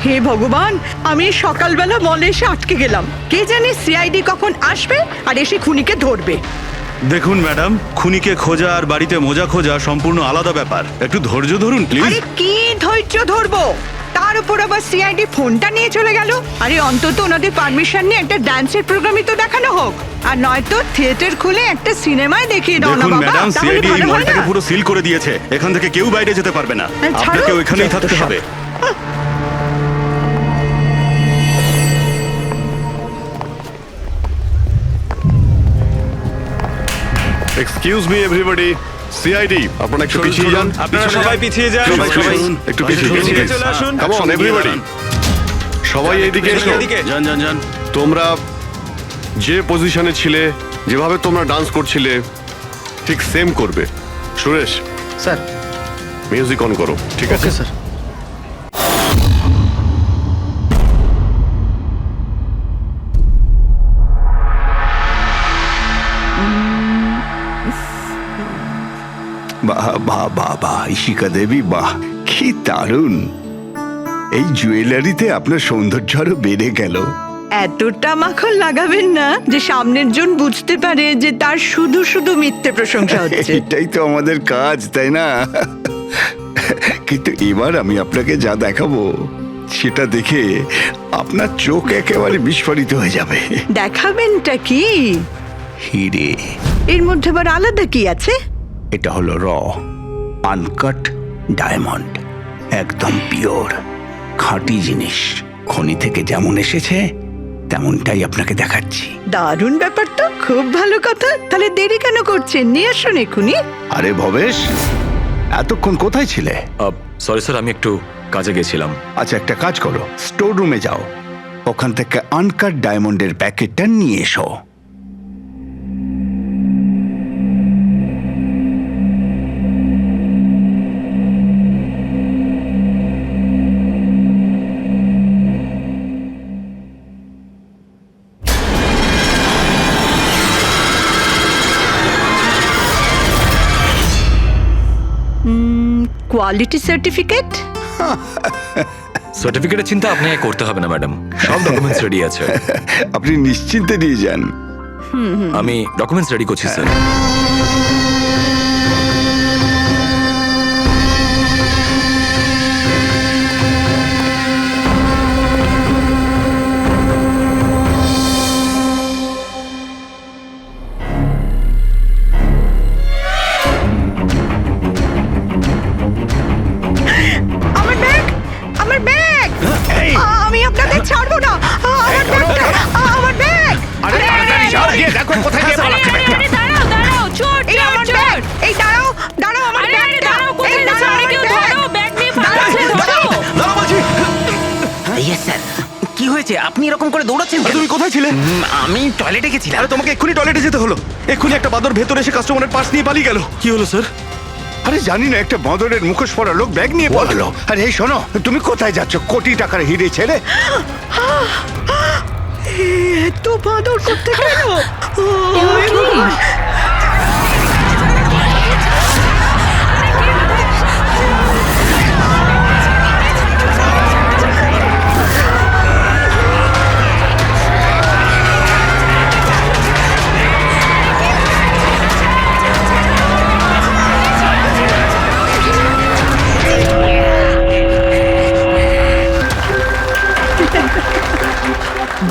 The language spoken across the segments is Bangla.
হে ভগবান, আমি সকালবেলা মলে এসে আটকে গেলাম। কে জানে সিআইডি কখন আসবে আর এসে খুনিকে ধরবে। দেখুন ম্যাডাম, খুনিকে খোঁজা আর বাড়িতে মোজা খোঁজা সম্পূর্ণ আলাদা ব্যাপার। একটু ধৈর্য ধরুন প্লিজ। আরে কি ধৈর্য ধরবো, তার উপর আবার সিআইডি ফোনটা নিয়ে চলে গেল। আরে অন্তত ওনাদের পারমিশন নিয়ে একটা ডান্সের প্রোগ্রামই তো দেখানো হোক, আর নয়তো থিয়েটার খুলে একটা সিনেমায় দেখিয়ে দাও না দেখুন বাবা, ম্যাডাম, তাহলে সিআইডি এই ভালো হয় মলটাকে না? পুরো সিল করে দিয়েছে। এখান থেকে কেউ বাইরে যেতে পারবে না। ছাড়ো, আপনাকে ওইখানেই থাকতে যত সব। হবে। এক্সকিউজ মি এভরিবডি, সিআইডি আপনারা একটু পিছিয়ে যান। আপনারা সবাই পিছিয়ে যান। সবাই একটু পিছিয়ে যান। পিছিয়ে চলে আসুন। কাম অন এভরিবডি, সবাই এইদিকে এসো। এদিকে। যান যান যান। তোমরা যে পজিশনে ছিলে, যেভাবে তোমরা ডান্স করছিলে ঠিক সেম করবে। সুরেশ স্যার। মিউজিক অন করো। ঠিক আছে স্যার। বাহ বাহ বাহ বাহ, ইশিকা দেবী, বাহ কি দারুণ! এই জুয়েলারিতে আপনার সৌন্দর্য আরো বেড়ে গেল। এতটা মাখন লাগাবেন না যে সামনের জন বুঝতে পারে যে তার শুধু শুধু মিথ্যে প্রশংসা হচ্ছে। এটাই তো আমাদের কাজ, তাই না? কিন্তু এবার আমি আপনাকে যা দেখাবো সেটা দেখে আপনার চোখ একেবারে বিস্ফোরিত হয়ে যাবে। দেখাবেনটা কি? হিরে। এর মধ্যে আবার আলাদা কি আছে? এটা হলো আনকাট ডায়মন্ড, একদম পিওর খাঁটি জিনিস। খনি থেকে যেমন এসেছে তেমনটাই আপনাকে দেখাচ্ছি। দারুণ ব্যাপার তো, খুব ভালো কথা। তাহলে দেরি কেন করছেন, নিয়ে আসুন এক্ষুনি। আরে ভবেশ, এতক্ষণ কোথায় ছিলে? সরি স্যার, আমি একটু কাজে গেছিলাম। আচ্ছা, একটা কাজ করো, স্টোর রুমে যাও, ওখান থেকে আনকাট ডায়মন্ডের প্যাকেটটা নিয়ে এসো। Quality certificate? সার্টিফিকেটের চিন্তা আপনাকে করতে হবে না ম্যাডাম, সব ডকুমেন্টস রেডি আছে। আপনি নিশ্চিন্তে নিয়ে যান। আমি ডকুমেন্টস রেডি করছি স্যার। আমার ব্যাগ, আমার ব্যাগ! আমি আপনাদের ছাড়বো না। আমার ব্যাগটা, আমার ব্যাগ! দেখো কোথায় গিয়ে পালাচ্ছে ব্যাগটা। দাঁড়াও দাঁড়াও, চোর এই আমার ব্যাগ! এই দাঁড়াও, দাঁড়াও, আমার আরে আরে ব্যাগটা! দাঁড়াও, কোথায় এই যাচ্ছ? দাঁড়াও, আরে আমার কেউ ব্যাগ! ধরো, ব্যাগ নিয়ে পালাচ্ছে, ধরো। Yes sir. কি হয়েছে, আপনি এরকম করে দৌড়াচ্ছেন কেন? তুমি কোথায় ছিলে? আমি টয়লেটে গেছিলাম। আরে তোমাকে এক্ষুনি টয়লেটে যেতে হলো। এক্ষুনি একটা বাদর ভেতরে এসে কাস্টমারের পার্স নিয়ে পালিয়ে গেল। কি হলো স্যার? আরে জানি না, একটা বাঁদরের মুখোশ পরা লোক ব্যাগ নিয়ে পালালো। আরে এই শোনো, তুমি কোথায় যাচ্ছ কোটি টাকার হিরে ছেড়ে? এত বাদর করতে গেল?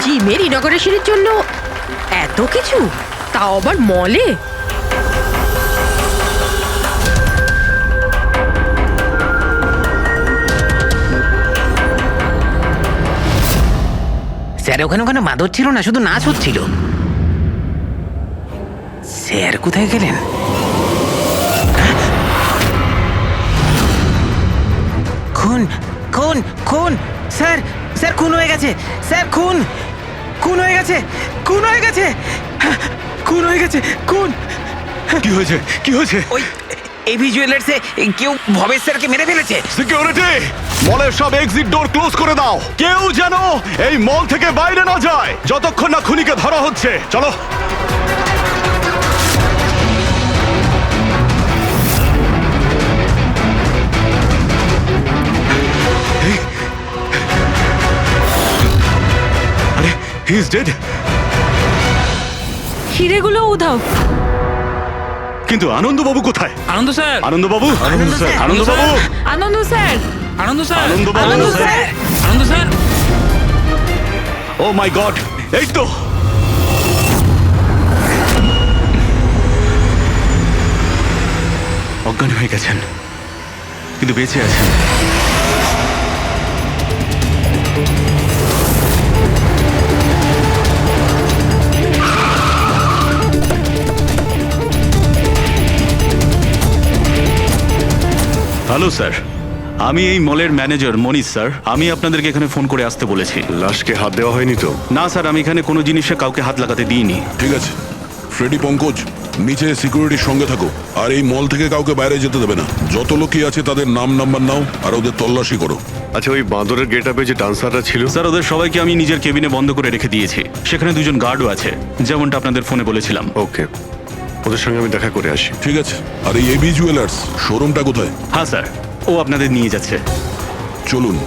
জিমের ইনগরেশনের জন্য এত কিছু, তাও আবার মলে? স্যার ওখানে ওখানে মাদর ছিল না, শুধু নাচ হচ্ছিল। স্যার কোথায় গেলেন? খুন খুন খুন! স্যার স্যার খুন হয়ে গেছে! স্যার খুন খুন হয়ে গেছে! খুন হয়ে গেছে! খুন হয়ে গেছে! খুন! কি হয়েছে? কি হয়েছে? ওই এভি জুয়েলার্সে কেউ ভবেশ স্যারকে মেরে ফেলেছে। সিকিউরিটি, মলের সব এক্সিট ডোর ক্লোজ করে দাও। কেউ যেন এই মল থেকে বাইরে না যায় যতক্ষণ না খুনিকে ধরা হচ্ছে। চলো। He is dead. হিরেগুলো উধাও। কিন্তু আনন্দবাবু কোথায়? আনন্দ স্যার, আনন্দবাবু, আনন্দ স্যার, আনন্দবাবু, আনন্দ স্যার, আনন্দ স্যার, আনন্দবাবু। আনন্দ স্যার, আনন্দ স্যার। ও মাই গড, এই তো। অজ্ঞান হয়ে গেছেন, কিন্তু বেঁচে আছেন। হ্যালো স্যার, আমি এই মলের ম্যানেজার মনীষ স্যার। আমি আপনাদেরকে এখানে ফোন করে আসতে বলেছি। লাশকে হাত দেওয়া হয়নি তো? না স্যার, আমি এখানে কোনো জিনিসে কাউকে হাত লাগাতে দিইনি। ঠিক আছে ফ্রেডি, পঙ্কজ নিচে সিকিউরিটির সঙ্গে থাকো, আর এই মল থেকে কাউকে বাইরে যেতে দেবে না। যত লোকই আছে তাদের নাম নাম্বার নাও আর ওদের তল্লাশি করো। আচ্ছা, ওই বাঁদরের গেট আপে যে ডান্সাররা ছিল? স্যার, ওদের সবাইকে আমি নিজের কেবিনে বন্ধ করে রেখে দিয়েছি। সেখানে দুজন গার্ডও আছে, যেমনটা আপনাদের ফোনে বলেছিলাম। ওকে, ওদের সঙ্গে আমি দেখা করে আসি। ঠিক আছে, আর এই এবি জুয়েলার্স শোরুমটা কোথায়? হ্যাঁ স্যার, ও আপনাদের নিয়ে যাচ্ছে। চলুন।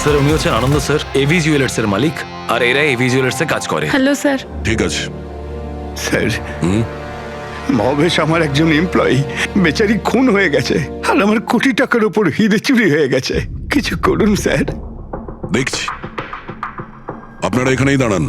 স্যার, উনি হচ্ছেন আনন্দ স্যার, এভি জুয়েলার্স এর মালিক, আর এরা এভি জুয়েলার্স এ কাজ করে। Hello sir. ঠিক আছে। স্যার, ভবেশ আমার একজন এমপ্লয়ি, বেচারি খুন হয়ে গেছে, আর আমার কোটি টাকার উপর হিরে চুরি হয়ে গেছে। কিছু করুন স্যার। দেখছি, আপনারা এখানেই দাঁড়ান।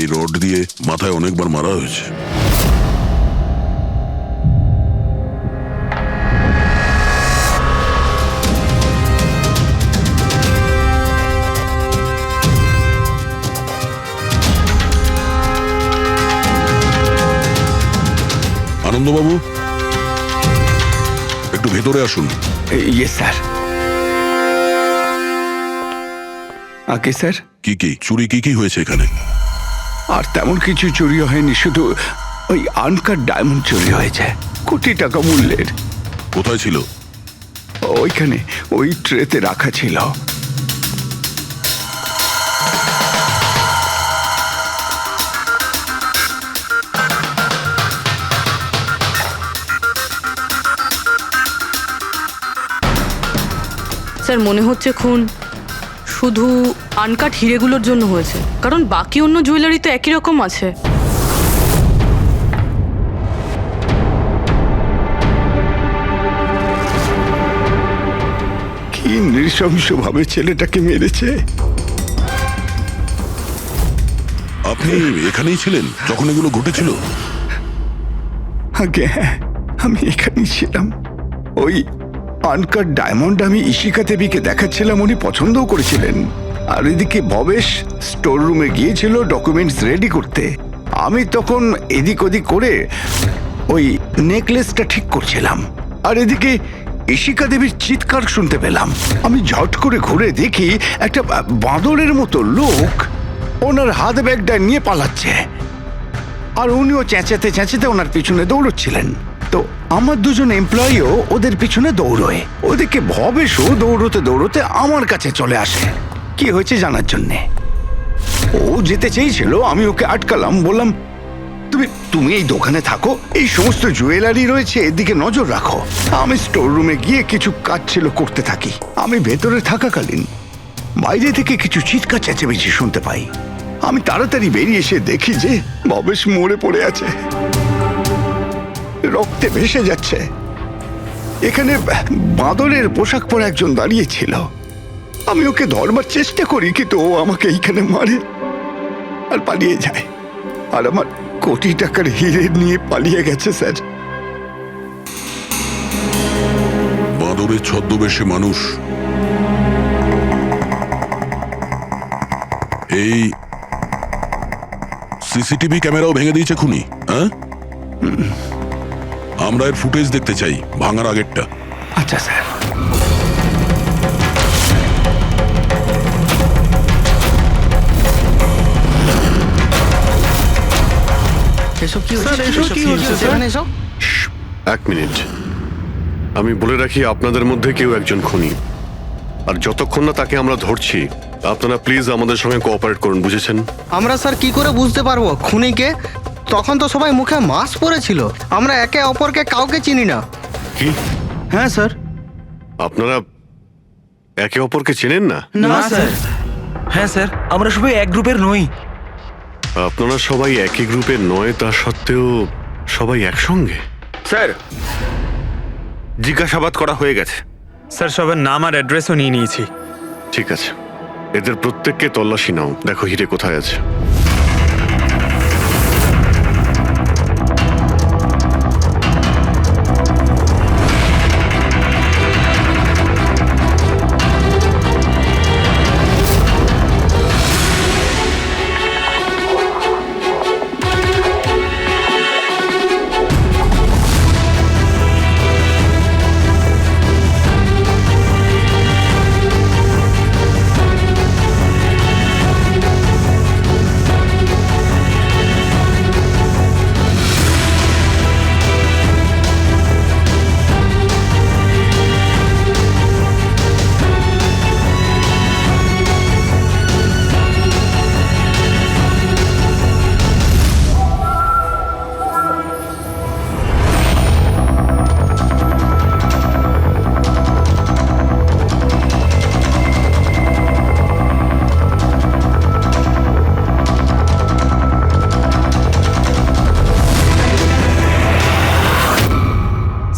এই রড দিয়ে মাথায় অনেকবার মারা হয়েছে। আনন্দবাবু, একটু ভেতরে আসুন। ইয়ে স্যার। আগে স্যার, কি চুরি কি হয়েছে এখানে? আর তেমন কিছু চুরি হয়নি, শুধু ওই আনকাট ডায়মন্ড চুরি হয়েছে, কোটি টাকা মূল্যের। কোথায় ছিল? ওইখানে ওই ট্রেতে রাখা ছিল। স্যার, মনে হচ্ছে খুন শুধু আনকাট হিরেগুলোর জন্য হয়েছে, কারণ বাকি অন্য জুয়েলারি তো একই রকম আছে। কি নৃশংসভাবে ছেলেটাকে মেরেছে। আপনি এখানেই ছিলেন যখন এগুলো ঘটেছিল? আগে হ্যাঁ, আমি এখানেই ছিলাম। ওই আনকাট ডায়মন্ড আমি ইশিকা দেবীকে দেখাচ্ছিলাম, উনি পছন্দও করেছিলেন। আর এদিকে ভবেশ স্টোর রুমে গিয়েছিল ডকুমেন্টস রেডি করতে। আমি তখন এদিক ওদিক করে ওই নেকলেসটা ঠিক করছিলাম, আর এদিকে ইশিকা দেবীর চিৎকার শুনতে পেলাম। আমি ঝট করে ঘুরে দেখি একটা বাঁদরের মতো লোক ওনার হাত ব্যাগটা নিয়ে পালাচ্ছে, আর উনিও চেঁচাতে চেঁচাতে ওনার পিছনে দৌড়চ্ছিলেন। তো আমার দুজন এমপ্লয়িও ওদের পিছনে দৌড়োয়। ওদিকে ভবেশও দৌড়তে দৌড়তে আমার কাছে চলে আসে কি হয়েছে জানার জন্যে। ও যেতে চেয়েছিল, আমি ওকে আটকালাম, বললাম তুমি এই দোকানে থাকো, এই সমস্ত জুয়েলারি রয়েছে, এদিকে নজর রাখো। আমি স্টোর রুমে গিয়ে কিছু কাজ ছিল করতে থাকি। আমি ভেতরে থাকাকালীন বাইরে থেকে কিছু চিৎকার চেঁচামেচি শুনতে পাই। আমি তাড়াতাড়ি বেরিয়ে এসে দেখি যে ভবেশ মরে পড়ে আছে, রক্তে ভেসে যাচ্ছে। এখানে বাঁদরের পোশাক পরা একজন দাঁড়িয়ে ছিল। আমি ওকে ধরবার চেষ্টা করি, কিন্তু ও আমাকে এইখানে মারে আর পালিয়ে যায়। আর আমার কোটি টাকার হিরে নিয়ে পালিয়ে গেছে স্যার। বাঁদরের ছদ্মবেশে মানুষ এই সিসিটিভি ক্যামেরাও ভেঙে দিয়েছে খুনি, হ্যাঁ? আমরা এর ফুটেজ দেখতে চাই, ভাঙার আগেরটা। আচ্ছা স্যার। এক মিনিট, আমি বলে রাখি আপনাদের মধ্যে কেউ একজন খুনি, আর যতক্ষণ না তাকে আমরা ধরছি আপনারা প্লিজ আমাদের সঙ্গে কোঅপারেট করুন, বুঝেছেন? আমরা স্যার কি করে বুঝতে পারবো খুনিকে? তখন তো সবাই মুখে মাস্ক পরেছিল, আমরা একে অপরকে কাউকে চিনি না। কি? হ্যাঁ স্যার। আপনারা একে অপরকে চেনেন না? না স্যার। হ্যাঁ স্যার, আমরা সবাই এক গ্রুপের নই। আপনারা সবাই একই গ্রুপের নয়, তা সত্ত্বেও সবাই একসঙ্গে? স্যার, জিজ্ঞাসাবাদ করা হয়ে গেছে স্যার, সবার নাম আর অ্যাড্রেসও নিয়ে নিয়েছি। ঠিক আছে, এদের প্রত্যেককে তল্লাশি নাও, দেখো হিরে কোথায় আছে।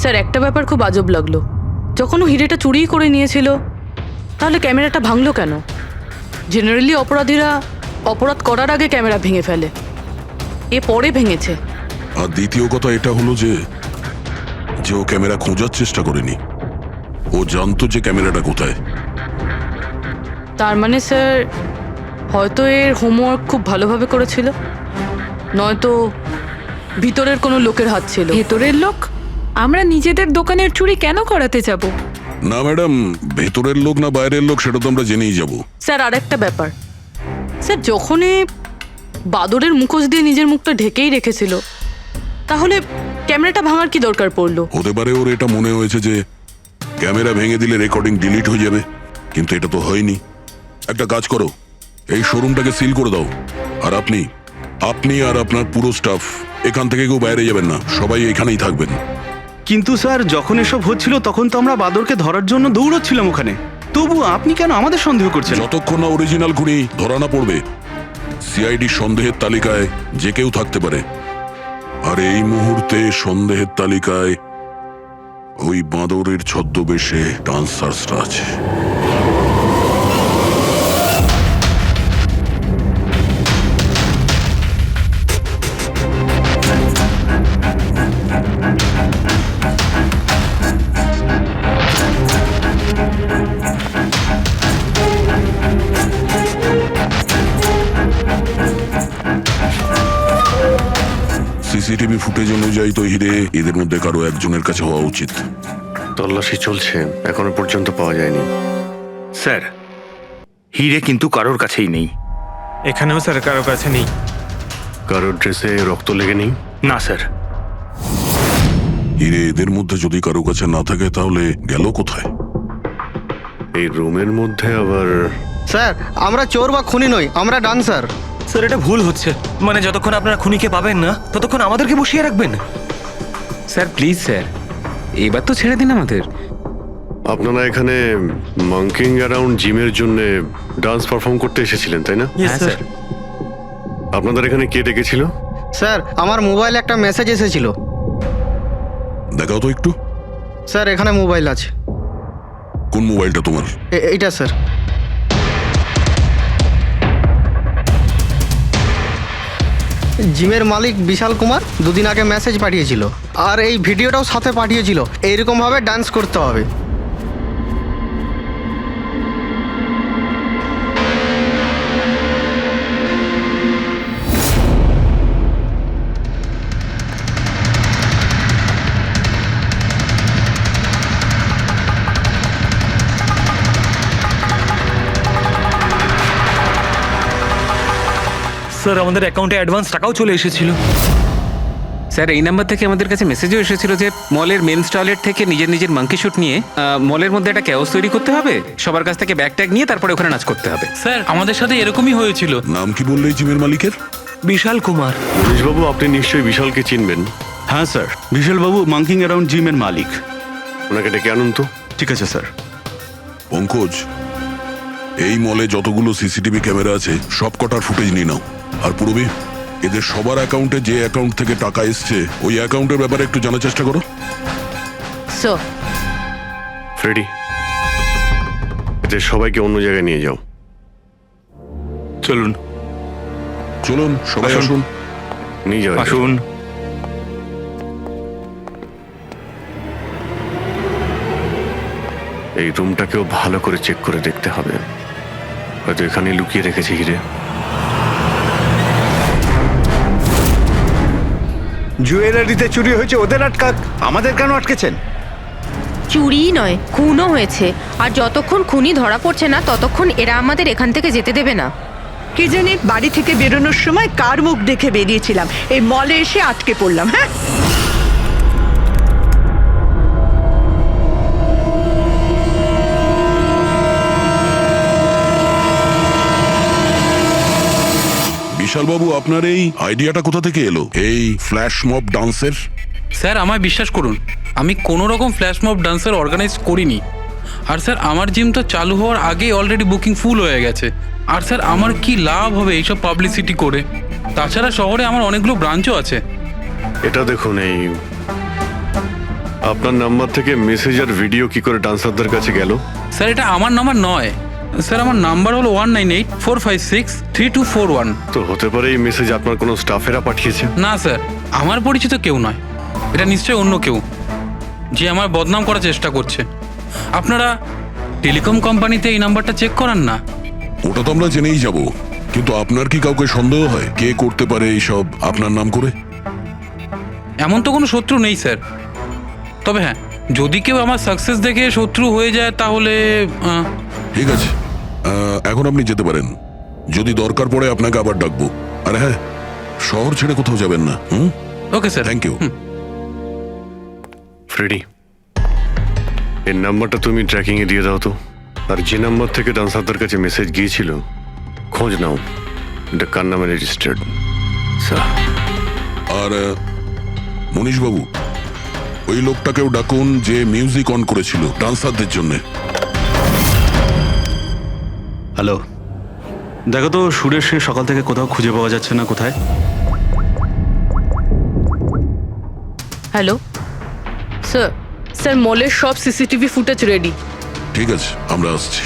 স্যার, একটা ব্যাপার খুব আজব লাগলো। যখন ও হিরেটা চুরি করে নিয়েছিল, তাহলে ক্যামেরাটা ভাঙলো কেন? জেনারেলি অপরাধীরা অপরাধ করার আগে ক্যামেরা ভেঙে ফেলে, এ পরে ভেঙেছে। আর দ্বিতীয় কথা এটা হলো যে ও ক্যামেরা খোঁজার চেষ্টা করেনি, ও জানতো যে ক্যামেরাটা কোথায়। তার মানে স্যার, হয়তো এর হোমওয়ার্ক খুব ভালোভাবে করেছিল, নয়তো ভিতরের কোনো লোকের হাত ছিল। ভেতরের লোক? আমরা নিজেদের দোকানের চুরি কেন করাতে যাব? না ম্যাডাম, ভেতরের লোক না বাইরের লোক সেটা তো আমরা জেনেই যাব। স্যার, আরেকটা ব্যাপার, স্যার যখনই বাদরের মুখোশ দিয়ে নিজের মুখটা ঢেকেই রেখেছিল, তাহলে ক্যামেরাটা ভাঙার কি দরকার পড়লো? হতে পারে ওর এটা মনে হয়েছে যে ক্যামেরা ভেঙে দিলে রেকর্ডিং ডিলিট হয়ে যাবে, কিন্তু এটা তো হয়নি। একটা কাজ করো, এই শোরুমটাকে সিল করে দাও, আর আপনি আর আপনার পুরো স্টাফ এখান থেকে কেউ বাইরে যাবেন না, সবাই এখানেই থাকবেন। কিন্তু স্যার, যখন এসব হচ্ছিল তখন তো আমরা বাদরকে ধরার জন্য দৌড়চ্ছিলাম ওখানে, তবু আপনি কেন আমাদের সন্দেহ করছেন? যতক্ষণ না অরিজিনাল খুনি ধরা না পড়বে, সিআইডি সন্দেহের তালিকায় যে কেউ থাকতে পারে। আর এই মুহূর্তে সন্দেহের তালিকায় ওই বাঁদরের ছদ্মবেশে ডান্সার্সরা আছে। সিসিটিভি ফুটেজ অনুযায়ী তো হিরে এদের মধ্যে কারো একজনের কাছে হওয়া উচিত। তল্লাশি চলছে, এখনো পর্যন্ত পাওয়া যায়নি। স্যার, হিরে কিন্তু কারোর কাছেই নেই। এখানেও স্যার কারোর কাছে নেই। কারোর ড্রেসে রক্ত লেগে নেই? না স্যার। হিরে এদের মধ্যে যদি কারো কাছে না থাকে তাহলে গেল কোথায়? এই রুমের মধ্যে আবার? স্যার, আমরা চোর বা খুনি নই, আমরা ডান্সার। স্যার, এটা ভুল হচ্ছে। মানে যতক্ষণ আপনারা খুনিকে পাবেন না, ততক্ষণ আমাদেরকে বসিয়ে রাখবেন। স্যার প্লিজ স্যার, এবার তো ছেড়ে দিন আমাদের। আপনারা এখানে মাঙ্কিং অ্যারাউন্ড জিমের জন্য ডান্স পারফর্ম করতে এসেছিলেন, তাই না? হ্যাঁ স্যার। আপনাদের এখানে কে ডেকেছিল? স্যার, আমার মোবাইলে একটা মেসেজ এসেছিল। দেখাও তো একটু। স্যার এখানে মোবাইল আছে। কোন মোবাইলটা তোমার? এইটা স্যার। জিমের মালিক বিশাল কুমার দুদিন আগে মেসেজ পাঠিয়েছিল, আর এই ভিডিওটাও সাথে পাঠিয়েছিল। এইরকমভাবে ডান্স করতে হবে। স্যার আমাদের অ্যাকাউন্টে অ্যাডভান্স টাকাও চলে এসেছিল। স্যার এই নাম্বার থেকে আমাদের কাছে মেসেজও এসেছিল যে মলের মেন্স টয়লেট থেকে নিজের নিজের মাঙ্কি শুট নিয়ে মলের মধ্যে একটা ক্যাওস তৈরি করতে হবে, সবার কাছ থেকে ব্যাগ ট্যাগ নিয়ে তারপরে ওখানে নাচ করতে হবে। স্যার আমাদের সাথে এরকমই হয়েছিল। নাম কি বললে এই জিমের মালিকের? বিশাল কুমার। মনীশবাবু, আপনি নিশ্চয়ই বিশালকে চিনবেন। হ্যাঁ স্যার, বিশালবাবু মাঙ্কিং অ্যারাউন্ড জিমের মালিক। ওনাকে ডেকে আনুন তো। ঠিক আছে স্যার। পঙ্কজ, এই মলে যতগুলো সিসিটিভি ক্যামেরা আছে সব কটার ফুটেজ নিয়ে নাও। আর পূরবী, এদের সবার অ্যাকাউন্টে যে অ্যাকাউন্ট থেকে টাকা এসছে ওই অ্যাকাউন্টের ব্যাপারে একটু জানার চেষ্টা করো। স্যার ফ্রেডি, এদের সবাইকে অন্য জায়গায় নিয়ে যাও। চলুন চলুন সবাই আসুন। আসুন। নিয়ে যাও। আসুন। এই রুমটাকেও ভালো করে চেক করে দেখতে হবে, হয়তো এখানে লুকিয়ে রেখেছে হিরে। জুয়েলারিতে চুরি হয়েছে, ওদের আটকাক, আমাদের কেন আটকেছেন? চুরিই নয়, খুনও হয়েছে। আর যতক্ষণ খুনি ধরা পড়ছে না ততক্ষণ এরা আমাদের এখান থেকে যেতে দেবে না। কি জানি বাড়ি থেকে বেরোনোর সময় কার মুখ দেখে বেরিয়েছিলাম, এই মলে এসে আটকে পড়লাম। হ্যাঁ, বিশালবাবু, আপনার এই আইডিয়াটা কোথা থেকে এলো, এই ফ্ল্যাশ মব ডান্সের? স্যার আমায় বিশ্বাস করুন, আমি কোনো রকম ফ্ল্যাশ মব ডান্সের অর্গানাইজ করিনি। আর স্যার আমার জিম তো চালু হওয়ার আগেই অলরেডি বুকিং ফুল হয়ে গেছে। আর স্যার আমার কি লাভ হবে এইসব পাবলিসিটি করে? তাছাড়া শহরে আমার অনেকগুলো ব্রাঞ্চও আছে। এটা দেখুন, এই আপনার নাম্বার থেকে মেসেজ আর ভিডিও কি করে ডান্সারদের কাছে গেল? স্যার এটা আমার নাম্বার নয়, স্যার আমার নাম্বার হলো 1984563241। তো হতে পারে এই মেসেজ আপনার কোনো স্টাফেরা পাঠিয়েছে। না স্যার, আমার পরিচিত কেউ নয়, এটা নিশ্চয়ই অন্য কেউ যে আমার বদনাম করার চেষ্টা করছে। আপনারা টেলিকম কোম্পানিতে এই নাম্বারটা চেক করান না? ওটা তো আমরা জেনেই যাব, কিন্তু আপনার কি কাউকে সন্দেহ হয় কে করতে পারে এইসব আপনার নাম করে? এমন তো কোনো শত্রু নেই স্যার, তবে হ্যাঁ, যদি কেউ আমার সাকসেস দেখে শত্রু হয়ে যায় তাহলে ঠিক আছে, এখন আপনি যেতে পারেন। যদি দরকার পড়ে আপনাকে আবার ডাকবো। আর হ্যাঁ, শহর ছেড়ে কোথাও যাবেন না। Okay sir. Thank you. Freddy, এর নাম্বারটা তুমি ট্র্যাকিং এ দিয়ে দাও তো। আর যে নাম্বার থেকে ডান্সারদের কাছে মেসেজ গিয়েছিল খোঁজ নাও, এটা কার নামে রেজিস্টার্ড। স্যার, আর মনীশবাবু, ওই লোকটাকেও ডাকুন যে মিউজিক অন করেছিল ডান্সারদের জন্য। হ্যালো, দেখো তো সুরেশ সকাল থেকে কোথাও খুঁজে পাওয়া যাচ্ছে না, কোথায়? হ্যালো স্যার, স্যার মলের সব সিসিটিভি ফুটেজ রেডি। ঠিক আছে, আমরা আসছি।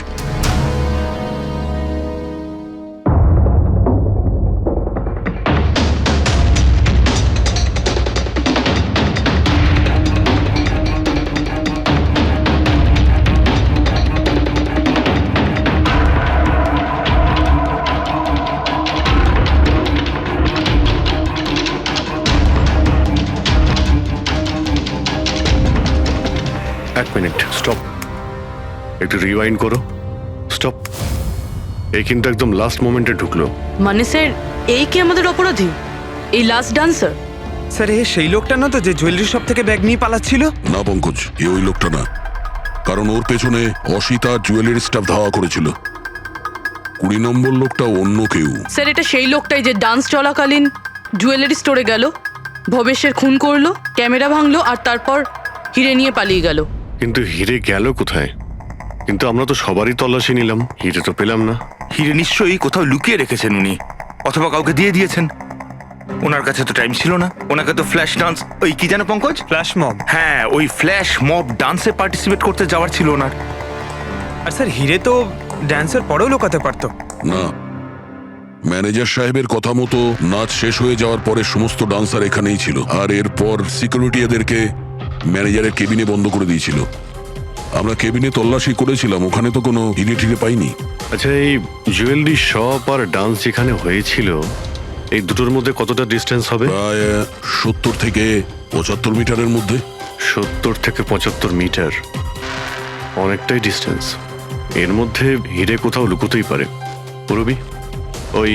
এক মিনিট, স্টপ, একটু রিওয়াইন্ড করো। স্টপ। এই কিন্তু একদম লাস্ট মোমেন্টে ঢুকলো। মানে স্যার এই কি আমাদের অপরাধী, এই লাস্ট ডান্সার? স্যার এ সেই লোকটা না তো যে জুয়েলারি শপ থেকে ব্যাগ নিয়ে পালাচ্ছিল? না পঙ্কজ, এ ওই লোকটা না, কারণ ওর পেছনে অসিতা জুয়েলারি স্টাফ ধাওয়া করেছিল। 20 নম্বর লোকটা অন্য কেউ। স্যার এটা সেই লোকটাই যে ডান্স চলাকালীন জুয়েলারি স্টোরে গেল, ভবেশের খুন করলো, ক্যামেরা ভাঙলো আর তারপর হিরে নিয়ে পালিয়ে গেল। কিন্তু হিরে গেল কোথায়? কিন্তু আমরা তো সবারই তল্লাশি নিলাম, হিরে তো পেলাম না। হিরে নিশ্চয়ই কোথাও লুকিয়ে রেখেছেন উনি, অথবা কাউকে দিয়ে দিয়েছেন। ওনার কাছে তো টাইম ছিল না, ওনাকে তো ফ্ল্যাশ ডান্স, ওই কি জানো পঙ্কজ, ফ্ল্যাশ মব। হ্যাঁ ওই ফ্ল্যাশ মব ডান্সে পার্টিসিপেট করতে যাওয়ার ছিল ওনার। আর স্যার হিরে তো ড্যান্সের পরেও লুকাতে পারতো। না, ম্যানেজার সাহেবের কথা মতো নাচ শেষ হয়ে যাওয়ার পরে সমস্ত ডান্সার এখানেই ছিল, আর এরপর সিকিউরিটি এদেরকে ম্যানেজারের কেবিনে বন্ধ করে দিয়েছিল। আমরা কেবিনে তল্লাশি করেছিলাম, ওখানে তো কোনো হিরে টিরে পাইনি। আচ্ছা, এই জুয়েলারি শপ আর ডান্স যেখানে হয়েছিল এই দুটোর মধ্যে কতটা ডিস্টেন্স হবে? প্রায় 70 থেকে 75 মিটারের মধ্যে। 70 থেকে 75 মিটার, অনেকটাই ডিস্টেন্স। এর মধ্যে হিরে কোথাও লুকোতেই পারে। পুরবি, ওই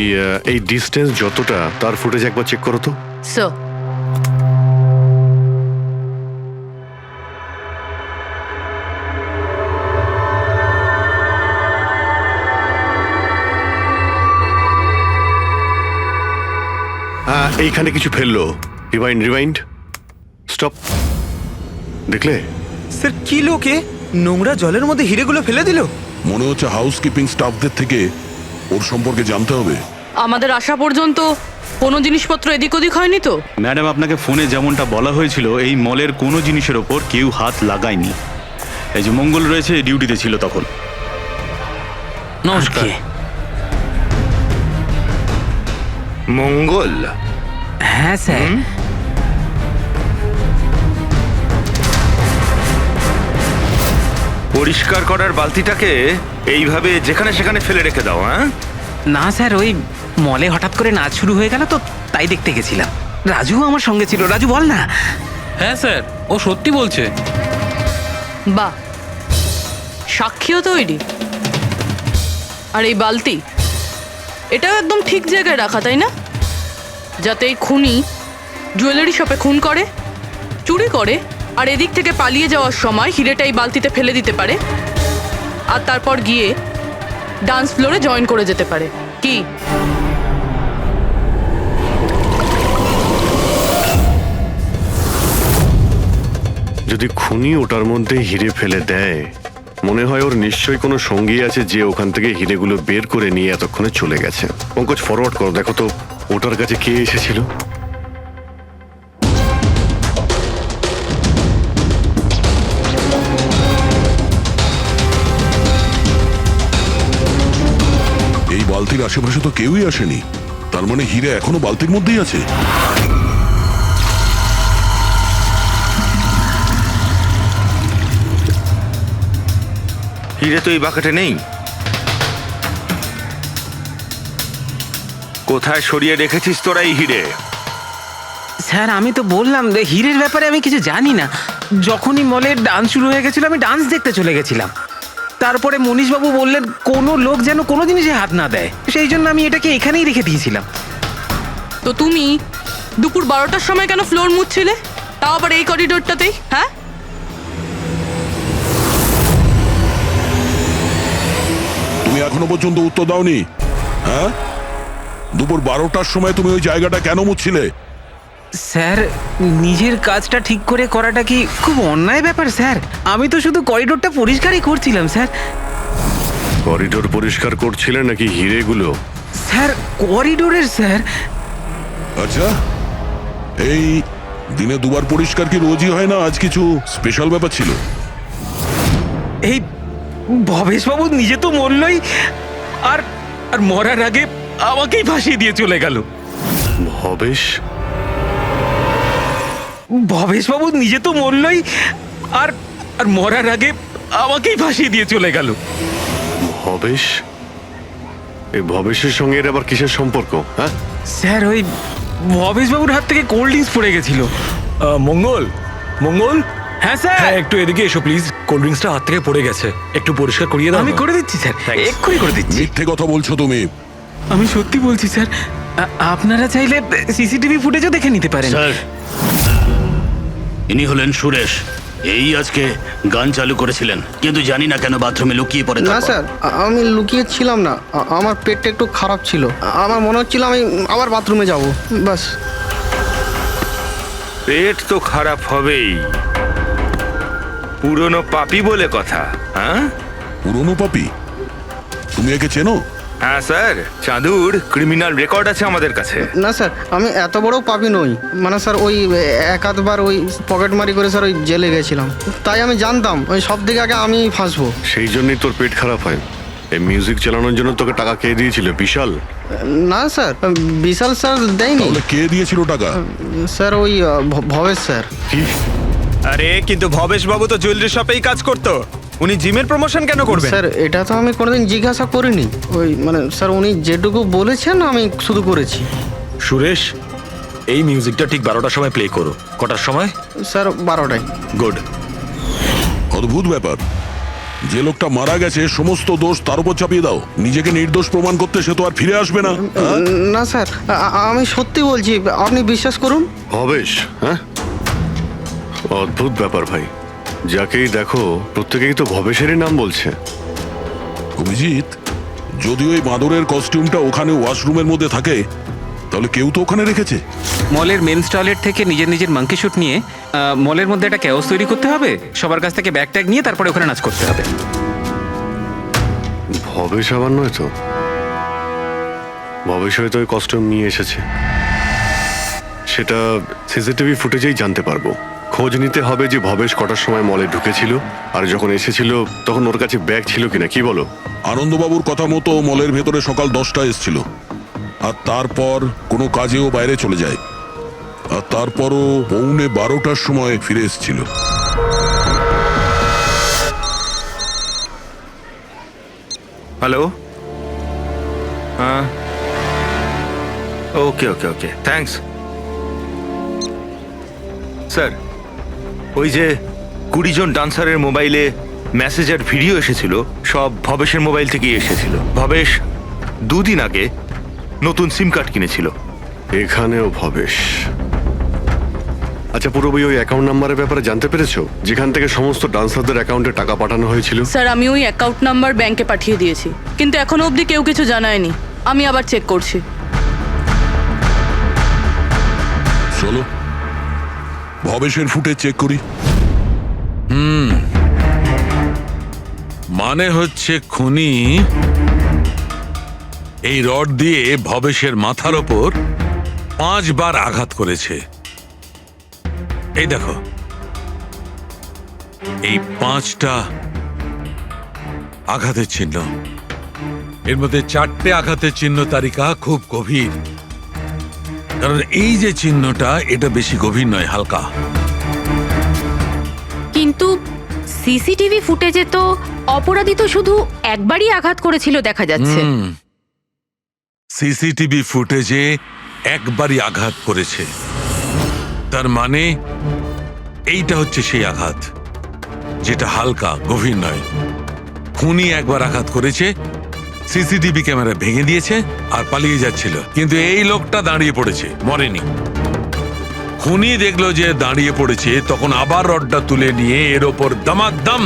এই ডিস্টেন্স যতটা তার ফুটেজ একবার চেক করো তো। স্যার, এইখানে কিছু ফেললো। Rewind, stop. দেখলে? স্যার কি লোকে নোংরা জলের মধ্যে হিরেগুলো ফেলে দিল? মনে হচ্ছে হাউসকিপিং স্টাফদের থেকে ওর সম্পর্কে জানতে হবে। আমাদের আসা পর্যন্ত কোনো জিনিসপত্র এদিক ওদিক হয়নি তো? ম্যাডাম, আপনাকে ফোনে যেমনটা বলা হয়েছিল এই মলের কোনো জিনিসের ওপর কেউ হাত লাগায়নি। এই যে মঙ্গল রয়েছে, ডিউটিতে ছিল তখন। নমস্কার। মঙ্গল? হ্যাঁ স্যার। পরিষ্কার করার বালতিটাকে এইভাবে যেখানে সেখানে ফেলে রেখে দাও, হ্যাঁ? না স্যার, ওই মলে হঠাৎ করে নাচ শুরু হয়ে গেল তো, তাই দেখতে গেছিলাম। রাজু আমার সঙ্গে ছিল। রাজু বল না। হ্যাঁ স্যার, ও সত্যি বলছে। বাহ, সাক্ষীও তৈরি। আর এই বালতি, এটাও একদম ঠিক জায়গায় রাখা, তাই না? যাতে এই খুনি জুয়েলারি শপে খুন করে, চুরি করে, আর এদিক থেকে পালিয়ে যাওয়ার সময় হিরেটা এই বালতিতে ফেলে দিতে পারে, আর তারপর গিয়ে ডান্স ফ্লোরে জয়েন করে যেতে পারে। কি? যদি খুনি ওটার মধ্যে হিরে ফেলে দেয়, মনে হয় ওর নিশ্চয়ই কোনো সঙ্গী আছে যে ওখান থেকে হিরেগুলো বের করে নিয়ে এতক্ষণে চলে গেছে। পঙ্কজ, ফরওয়ার্ড করো, দেখো তো ওটার কাছে কে এসেছিল। এই বালতির আশেপাশে তো কেউই আসেনি, তার মানে হিরে এখনো বালতির মধ্যেই আছে। হিরে তো এই বাকেটে নেই। কোথায় সরিয়ে রেখেছিস তোরা এই হিরে? স্যার আমি তো বললাম যে হিরের ব্যাপারে আমি কিছু জানি না। যখনই মলের ডান্স শুরু হয়ে গেছিল আমি ডান্স দেখতে চলে গেছিলাম। তারপরে মনীশবাবু বললেন কোনো লোক যেন কোনো জিনিসে হাত না দেয়, সেই জন্য আমি এটাকে এখানেই রেখে দিয়েছিলাম। তো তুমি দুপুর 12টার সময় কেন ফ্লোর মুছছিলে, তাও আবার এই করিডোরটাতেই? হ্যাঁ, তুমি এখনো পর্যন্ত উত্তর দাওনি। হ্যাঁ, দুপুর 12টার সময় তুমি ওই জায়গাটা কেন মুছছিলে? স্যার নিজের কাজটা ঠিক করে করাটা কি খুব অন্যায় ব্যাপার স্যার? আমি তো শুধু করিডোরটা পরিষ্কারই করছিলাম স্যার। করিডোর পরিষ্কার করছিলেন নাকি হিরেগুলো? স্যার করিডোরের স্যার। আচ্ছা, এই দিনে দুবার পরিষ্কার কি রোজই হয় না? আজ কিছু স্পেশাল ব্যাপার ছিল? এই ভবেশবাবু নিজে তো মরলই, আর আর মরার আগে আমাকেই ফাঁসিয়ে দিয়ে চলে গেল। ভবেশবাবু নিজে তো মরলই, আর আর মরার আগে আমাকেই ফাঁসিয়ে দিয়ে চলে গেল। ভবেশ? এই ভবেশের সঙ্গে এর আবার কিসের সম্পর্ক? হ্যাঁ স্যার, ওই ভবেশবাবুর হাত থেকে কোল্ড ড্রিঙ্কস পড়ে গেছিল। মঙ্গল, মঙ্গল। হ্যাঁ স্যার। হ্যাঁ, একটু এদিকে এসো প্লিজ। কোল্ড ড্রিঙ্কসটা হাত থেকে পড়ে গেছে, একটু পরিষ্কার করিয়ে দাও। আমি করে দিচ্ছি স্যার, এক্ষুনি করে দিচ্ছি। মিথ্যে কথা বলছো তুমি। আমি সত্যি বলছি স্যার। আপনারা চাইলে সিসিটিভি ফুটেজও দেখে নিতে পারেন। স্যার, ইনি হলেন সুরেশ। এই আজকে গান চালু করেছিলেন, কিন্তু জানি না কেন বাথরুমে লুকিয়ে পড়ে। না স্যার, আমি লুকিয়ে ছিলাম না। আমার পেটটা একটু খারাপ ছিল, আমার মনে হচ্ছিল আমি আবার বাথরুমে যাব, বাস। পেট তো খারাপ হবেই, পুরনো পাপি বলে কথা। হ্যাঁ, পুরনো পাপি? তুমি একে চেনো? হ্যাঁ স্যার, চাঁদুর ক্রিমিনাল রেকর্ড আছে আমাদের কাছে। না স্যার, আমি এত বড় পাপি নই। মানে স্যার ওই এক আধবার ওই পকেটমারি করে স্যার ওই জেলে গেছিলাম, তাই আমি জানতাম ওই সব থেকে আগে আমি ফাঁসবো। সেই জন্যই তোর পেট খারাপ হয়। এই মিউজিক চালানোর জন্য তোকে টাকা কে দিয়েছিল? বিশাল? না স্যার, বিশাল স্যার দেয়নি। তাহলে কে দিয়েছিল টাকা? স্যার ওই ভবেশ স্যার। কি? আরে কিন্তু ভবেশ বাবু তো জুয়েলারি শপেই কাজ করতো, উনি জিমের প্রমোশন কেন করবেন? স্যার এটা তো আমি কোনোদিন জিজ্ঞাসা করিনি। ওই মানে স্যার উনি যেটুকু বলেছেন আমি শুধু করেছি। সুরেশ, এই মিউজিকটা ঠিক 12টার সময় প্লে করো। কটার সময়? স্যার 12টায়। গুড। অদ্ভুত ব্যাপার, যে লোকটা মারা গেছে সমস্ত দোষ তার উপর চাপিয়ে দাও। নিজেকে নির্দোষ প্রমাণ করতে সে তো আর ফিরে আসবে না। না স্যার, আমি সত্যি বলছি, আপনি বিশ্বাস করুন। ভবেশ? হ্যাঁ, অদ্ভুত ব্যাপার ভাই। যাকেই দেখো প্রত্যেকেই তো ভবেশেরই নাম বলছে। অভিজিৎ, যদি ওই বাঁদরের কস্টিউমটা ওখানে ওয়াশরুমের মধ্যে থাকে, তাহলে কেউ তো ওখানে রেখেছে। মলের মেন্স টয়লেট থেকে নিজের নিজের মাঙ্কি শুট নিয়ে মলের মধ্যে একটা ক্যাওস তৈরি করতে হবে, সবার কাছ থেকে ব্যাগ ট্যাগ নিয়ে তারপরে ওখানে নাচ করতে হবে। ভবেশ আবার নয় তো? ভবেশ হয়তো ওই কস্টিউম নিয়ে এসেছে, সেটা সিসিটিভি ফুটেজেই জানতে পারবো। খোঁজ নিতে হবে যে ভবেশ কটার সময় মলে ঢুকেছিল, আর যখন এসেছিল তখন ওর কাছে ব্যাগ ছিল কিনা। কি বলো? আনন্দবাবুর কথা মতো মলের ভেতরে সকাল 10টায় এসেছিল, আর তারপর কোনো কাজেও বাইরে চলে যায়, আর তারপরও 11:45টার সময় ফিরে এসেছিল। হ্যালো, হ্যাঁ, ওকে ওকে ওকে, থ্যাঙ্কস স্যার। ওই যে 20 জন ডান্সারের মোবাইলে মেসেজ আর ভিডিও এসেছিল, সব ভবেশের মোবাইল থেকেই এসেছিল। ভবেশ 2 দিন আগে নতুন সিম কার্ড কিনেছিল। এখানেও ভবেশ? আচ্ছা, পুরোপুরি ওই অ্যাকাউন্ট নাম্বারের ব্যাপারে জানতে পেরেছো, যেখান থেকে সমস্ত ডান্সারদের অ্যাকাউন্টে টাকা পাঠানো হয়েছিল? স্যার আমি ওই অ্যাকাউন্ট নাম্বার ব্যাংকে পাঠিয়ে দিয়েছি, কিন্তু এখনো অবধি কেউ কিছু জানায়নি। আমি আবার চেক করছি। চলো ভবেশের ফুটেজ চেক করি। মানে হচ্ছে খুনি এই রড দিয়ে ভবেশের মাথার ওপর 5 বার আঘাত করেছে। এই দেখো, এই 5টা আঘাতের চিহ্ন। এর মধ্যে 4টে আঘাতের চিহ্ন তালিকা খুব গভীর, কারণ এই যে চিহ্নটা এটা বেশি গভীর নয়, হালকা। কিন্তু সিসিটিভি ফুটেজে তো অপরাধী তো শুধু একবারই আঘাত করেছিল দেখা যাচ্ছে। সিসিটিভি ফুটেজে একবারই আঘাত করেছে, তার মানে এইটা হচ্ছে সেই আঘাত যেটা হালকা, গভীর নয়। খুনি একবার আঘাত করেছে, সিসিটিভি ক্যামেরা ভেঙে দিয়েছে আর পালিয়ে যাচ্ছিল, কিন্তু এই লোকটা দাঁড়িয়ে পড়েছে, মরেনি। খুনি দেখলো যে দাঁড়িয়ে পড়েছে, তখন আবার রডটা তুলে নিয়ে এর ওপর দামাদাম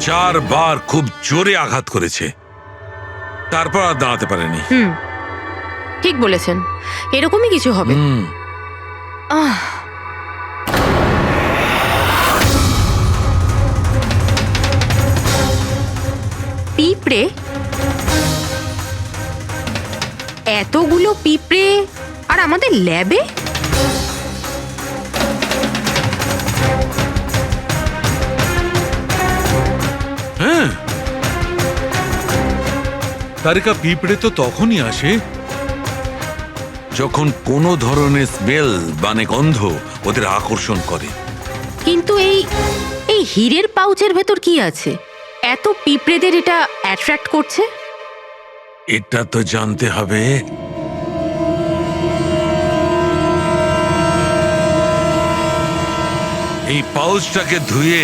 4 বার খুব জোরে আঘাত করেছে, তারপর আর দাঁড়াতে পারেনি। ঠিক বলেছেন, এরকমই কিছু হবে। পিঁপড়ে, এতগুলো পিঁপড়ে আর আমাদের ল্যাবে? হ্যাঁ, তারিকা পিঁপড়ে তো তখনই আসে যখন কোনো ধরনের স্মেল মানে গন্ধ ওদের আকর্ষণ করে। কিন্তু এই হীরের পাউচের ভেতর কি আছে? এত পিঁপড়েদের এটা অ্যাট্রাক্ট করছে? এটা তো জানতে হবে। এই পাউচটাকে ধুয়ে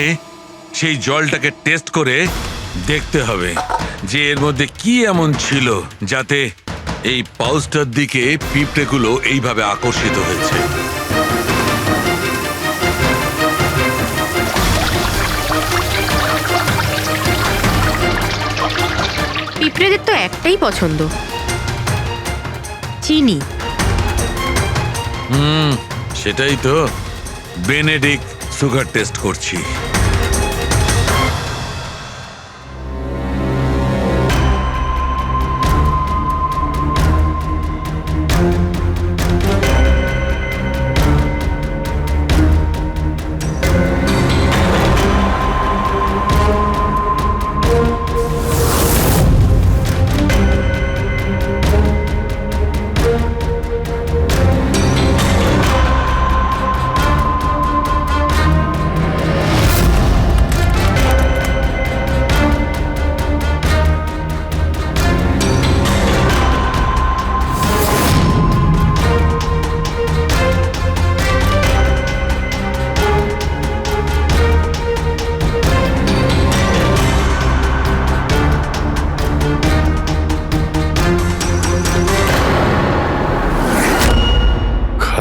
সেই জলটাকে টেস্ট করে দেখতে হবে যে এর মধ্যে কি এমন ছিল যাতে এই পাউচটার দিকে পিঁপড়েগুলো এইভাবে আকর্ষিত হয়েছে। পিঁপড়েদের তো একটাই পছন্দ, চিনি। সেটাই তো, বেনেডিক্ট সুগার টেস্ট করছি।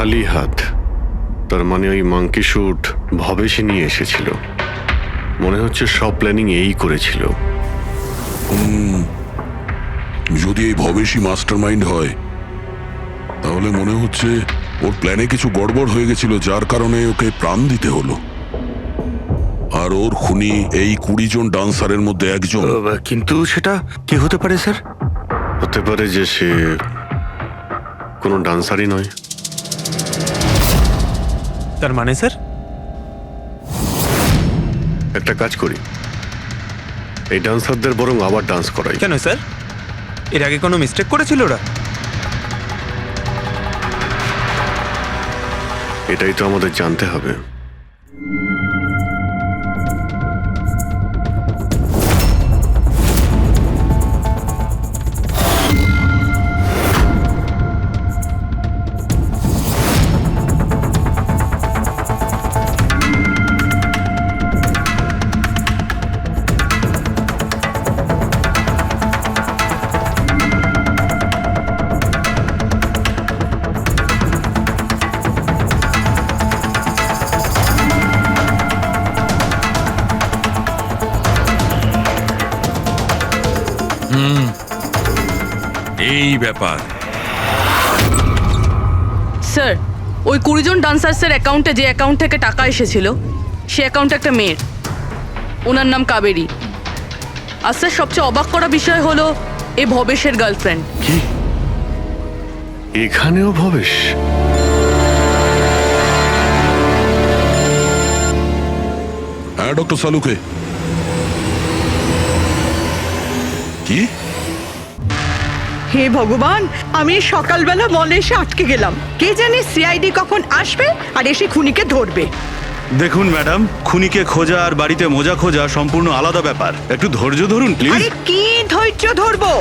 খালি হাত, তার মানে ওই মাংকি শুট ভবেশে নিয়ে এসেছিল। মনে হচ্ছে সব প্ল্যানিং এই করেছিল। যদি এই ভবেশই মাস্টার মাইন্ড হয় তাহলে মনে হচ্ছে ওর প্ল্যানে কিছু গড়বড় হয়ে গেছিল, যার কারণে ওকে প্রাণ দিতে হলো। আর ওর খুনি এই 20 জন ডান্সারের মধ্যে একজন। কিন্তু সেটা কি হতে পারে স্যার? হতে পারে যে সে কোনো ডান্সারই নয়। তার মানে স্যার? একটা কাজ করি, এই ডান্সারদের বরং আবার ডান্স করাই। কেন স্যার? এর আগে কোনো মিস্টেক করেছিল ওরা? এটাই তো আমাদের জানতে হবে। এই ব্যাপার। স্যার, ওই 20 জন ডান্সার্সের অ্যাকাউন্টে যে অ্যাকাউন্ট থেকে টাকা এসেছিল সে অ্যাকাউন্টে একটা মেয়ের, ওনার নাম কাবেরী। আর স্যার, সবচেয়ে অবাক করা বিষয় হলো এ ভবেশের গার্লফ্রেন্ড। কি এখানেও ভবেশ? হ্যাঁ ডক্টর সালুকে। কি? হে ভগবান, আমি সকালবেলা মলে এসে আটকে গেলাম। কে জানে সিআইডি কখন আসবে আর এসে খুনিকে ধরবে। দেখুন ম্যাডাম, খুনিকে খোঁজা আর বাড়িতে মোজা খোঁজা সম্পূর্ণ আলাদা ব্যাপার। একটু ধৈর্য ধরুন প্লিজ। আরে কি ধৈর্য ধরবো?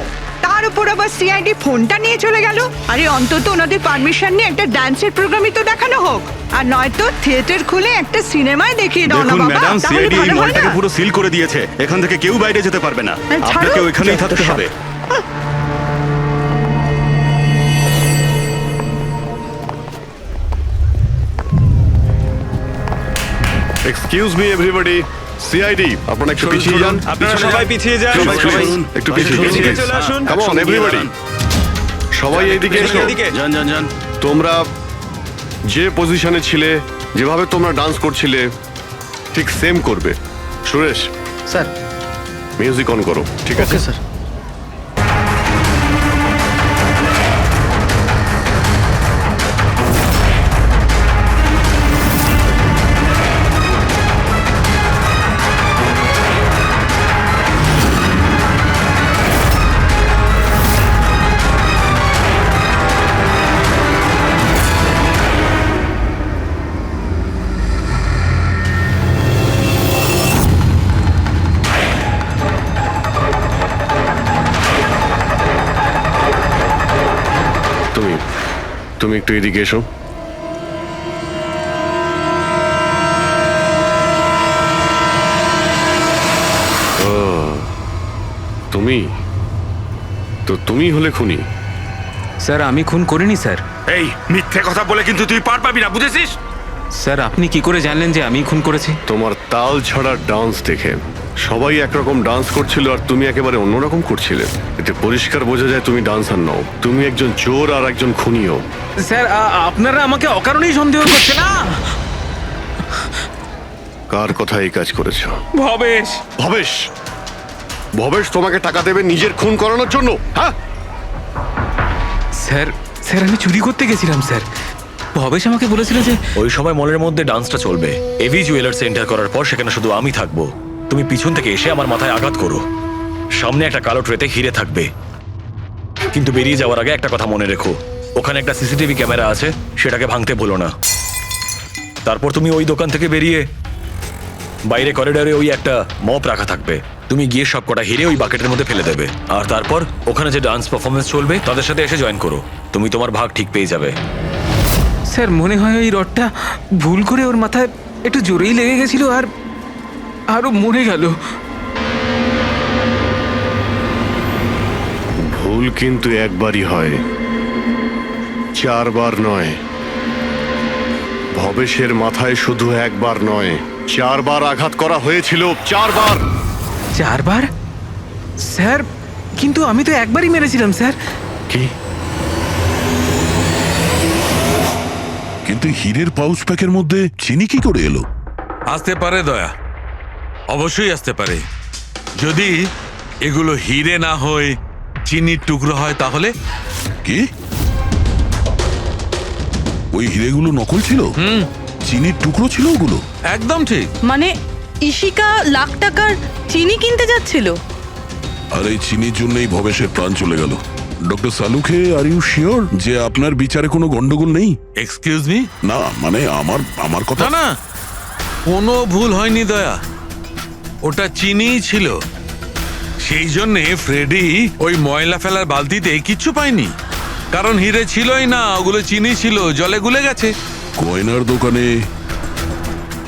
তার উপর আবার সিআইডি ফোনটা নিয়ে চলে গেল। আরে অন্তত ওনাদের পারমিশন নিয়ে একটা ডান্সের প্রোগ্রামই তো দেখানো হোক, আর নয়তো থিয়েটার খুলে একটা সিনেমায় দেখিয়ে দাও না দেখুন বাবা, ম্যাডাম, তাহলে সিআইডি এই ভালো হয় মলটাকে না? পুরো সিল করে দিয়েছে। এখান থেকে কেউ বাইরে যেতে পারবে না। ছাড়ো। আপনাকে ওইখানেই থাকতে যত সব। হবে। এক্সকিউজ মি এভরিবডি, সিআইডি আপনারা একটু পিছিয়ে যান। আপনারা সবাই পিছিয়ে যান। সবাই একটু পিছিয়ে এদিকে চলে আসুন। কাম অন এভরিবডি, সবাই এইদিকে এসো। এদিকে। যান যান যান। তোমরা যে পজিশনে ছিলে, যেভাবে তোমরা ডান্স করছিলে ঠিক সেম করবে। সুরেশ স্যার। মিউজিক অন করো। ঠিক আছে স্যার। তুমি একটু এদিকে এসো। ও, তুমি তো তুমি হলে খুনি? স্যার, আমি খুন করিনি স্যার। এই মিথ্যে কথা বলে কিন্তু তুই পার পাবি না, বুঝেছিস? স্যার, আপনি কি করে জানলেন যে আমি খুন করেছি? তোমার তাল ছড়া ডান্স দেখে সবাই একরকম ডান্স করছিল আর তুমি একেবারে অন্যরকম করছিলে। এতে পরিষ্কার বোঝা যায় তুমি ডান্সার নও, তুমি একজন চোর আর একজন খুনিও। স্যার, আপনারা আমাকে অকারণেই সন্দেহ করছেন না? কার কথা এই কাজ করেছো? ভবেশ। ভবেশ? ভবেশ তোমাকে টাকা দেবে নিজের খুন করানোর জন্য? হ্যাঁ স্যার, স্যার আমি চুরি করতে গেছিলাম স্যার। ভবেশ আমাকে বলেছিল যে ওই সময় মলের মধ্যে ডান্সটা চলবে। এভি জুয়েলার্স এন্টার করার পর সেখানে শুধু আমি থাকবো। তুমি পিছন থেকে এসে আমার মাথায় আঘাত করো। সামনে একটা কালো ট্রেতে হিরে থাকবে, কিন্তু বেরিয়ে যাওয়ার আগে একটা কথা মনে রেখো, ওখানে একটা সিসিটিভি ক্যামেরা আছে, সেটাকে ভাঙতে ভুলো না। তারপর তুমি ওই দোকান থেকে বেরিয়ে বাইরে করিডোরে ওই একটা মপ রাখা থাকবে, তুমি গিয়ে সব কটা হিরে ওই বাকেটের মধ্যে ফেলে দেবে। আর তারপর ওখানে যে ডান্স পারফরমেন্স চলবে তাদের সাথে এসে জয়েন করো। তুমি তোমার ভাগ ঠিক পেয়ে যাবে। স্যার, মনে হয় ওই রডটা ভুল করে ওর মাথায় একটু জোরেই লেগে গেছিল আর আরো মরে গেল। ভুল কিন্তু একবারই হয়, 4 বার নয়। ভবেশের মাথায় শুধু একবার নয় 4 বার আঘাত করা হয়েছিল, 4 বার। 4 বার? স্যার, কিন্তু আমি তো একবারই মেরেছিলাম স্যার। কি? কিন্তু হীরের পাউচ প্যাকের মধ্যে চিনি কি করে এলো? আসতে পারে দয়া, অবশ্যই আসতে পারে। যদি এগুলো হিরে না হয় চিনির টুকরো হয় তাহলে? কি ওই হিরেগুলো নকল ছিল? চিনির টুকরো ছিল ওগুলো? একদম ঠিক। মানে ইশিকা লাখ টাকার চিনি কিনতে যাচ্ছিল? আর এই চিনির জন্যই ভবেশের প্রাণ চলে গেল। Doctor Salunkhe, are you sure যে আপনার বিচারে কোনো গন্ডগোল নেই? Excuse me? না মানে আমার কথা না না, কোনো ভুল হয়নি দয়া, ওটা চিনিই ছিল। সেই জন্যে ফ্রেডি ওই ময়লা ফেলার বালতিতে কিচ্ছু পায়নি, কারণ হিরে ছিলই না, ওগুলো চিনি ছিল, জলে গুলে গেছে। গয়নার দোকানে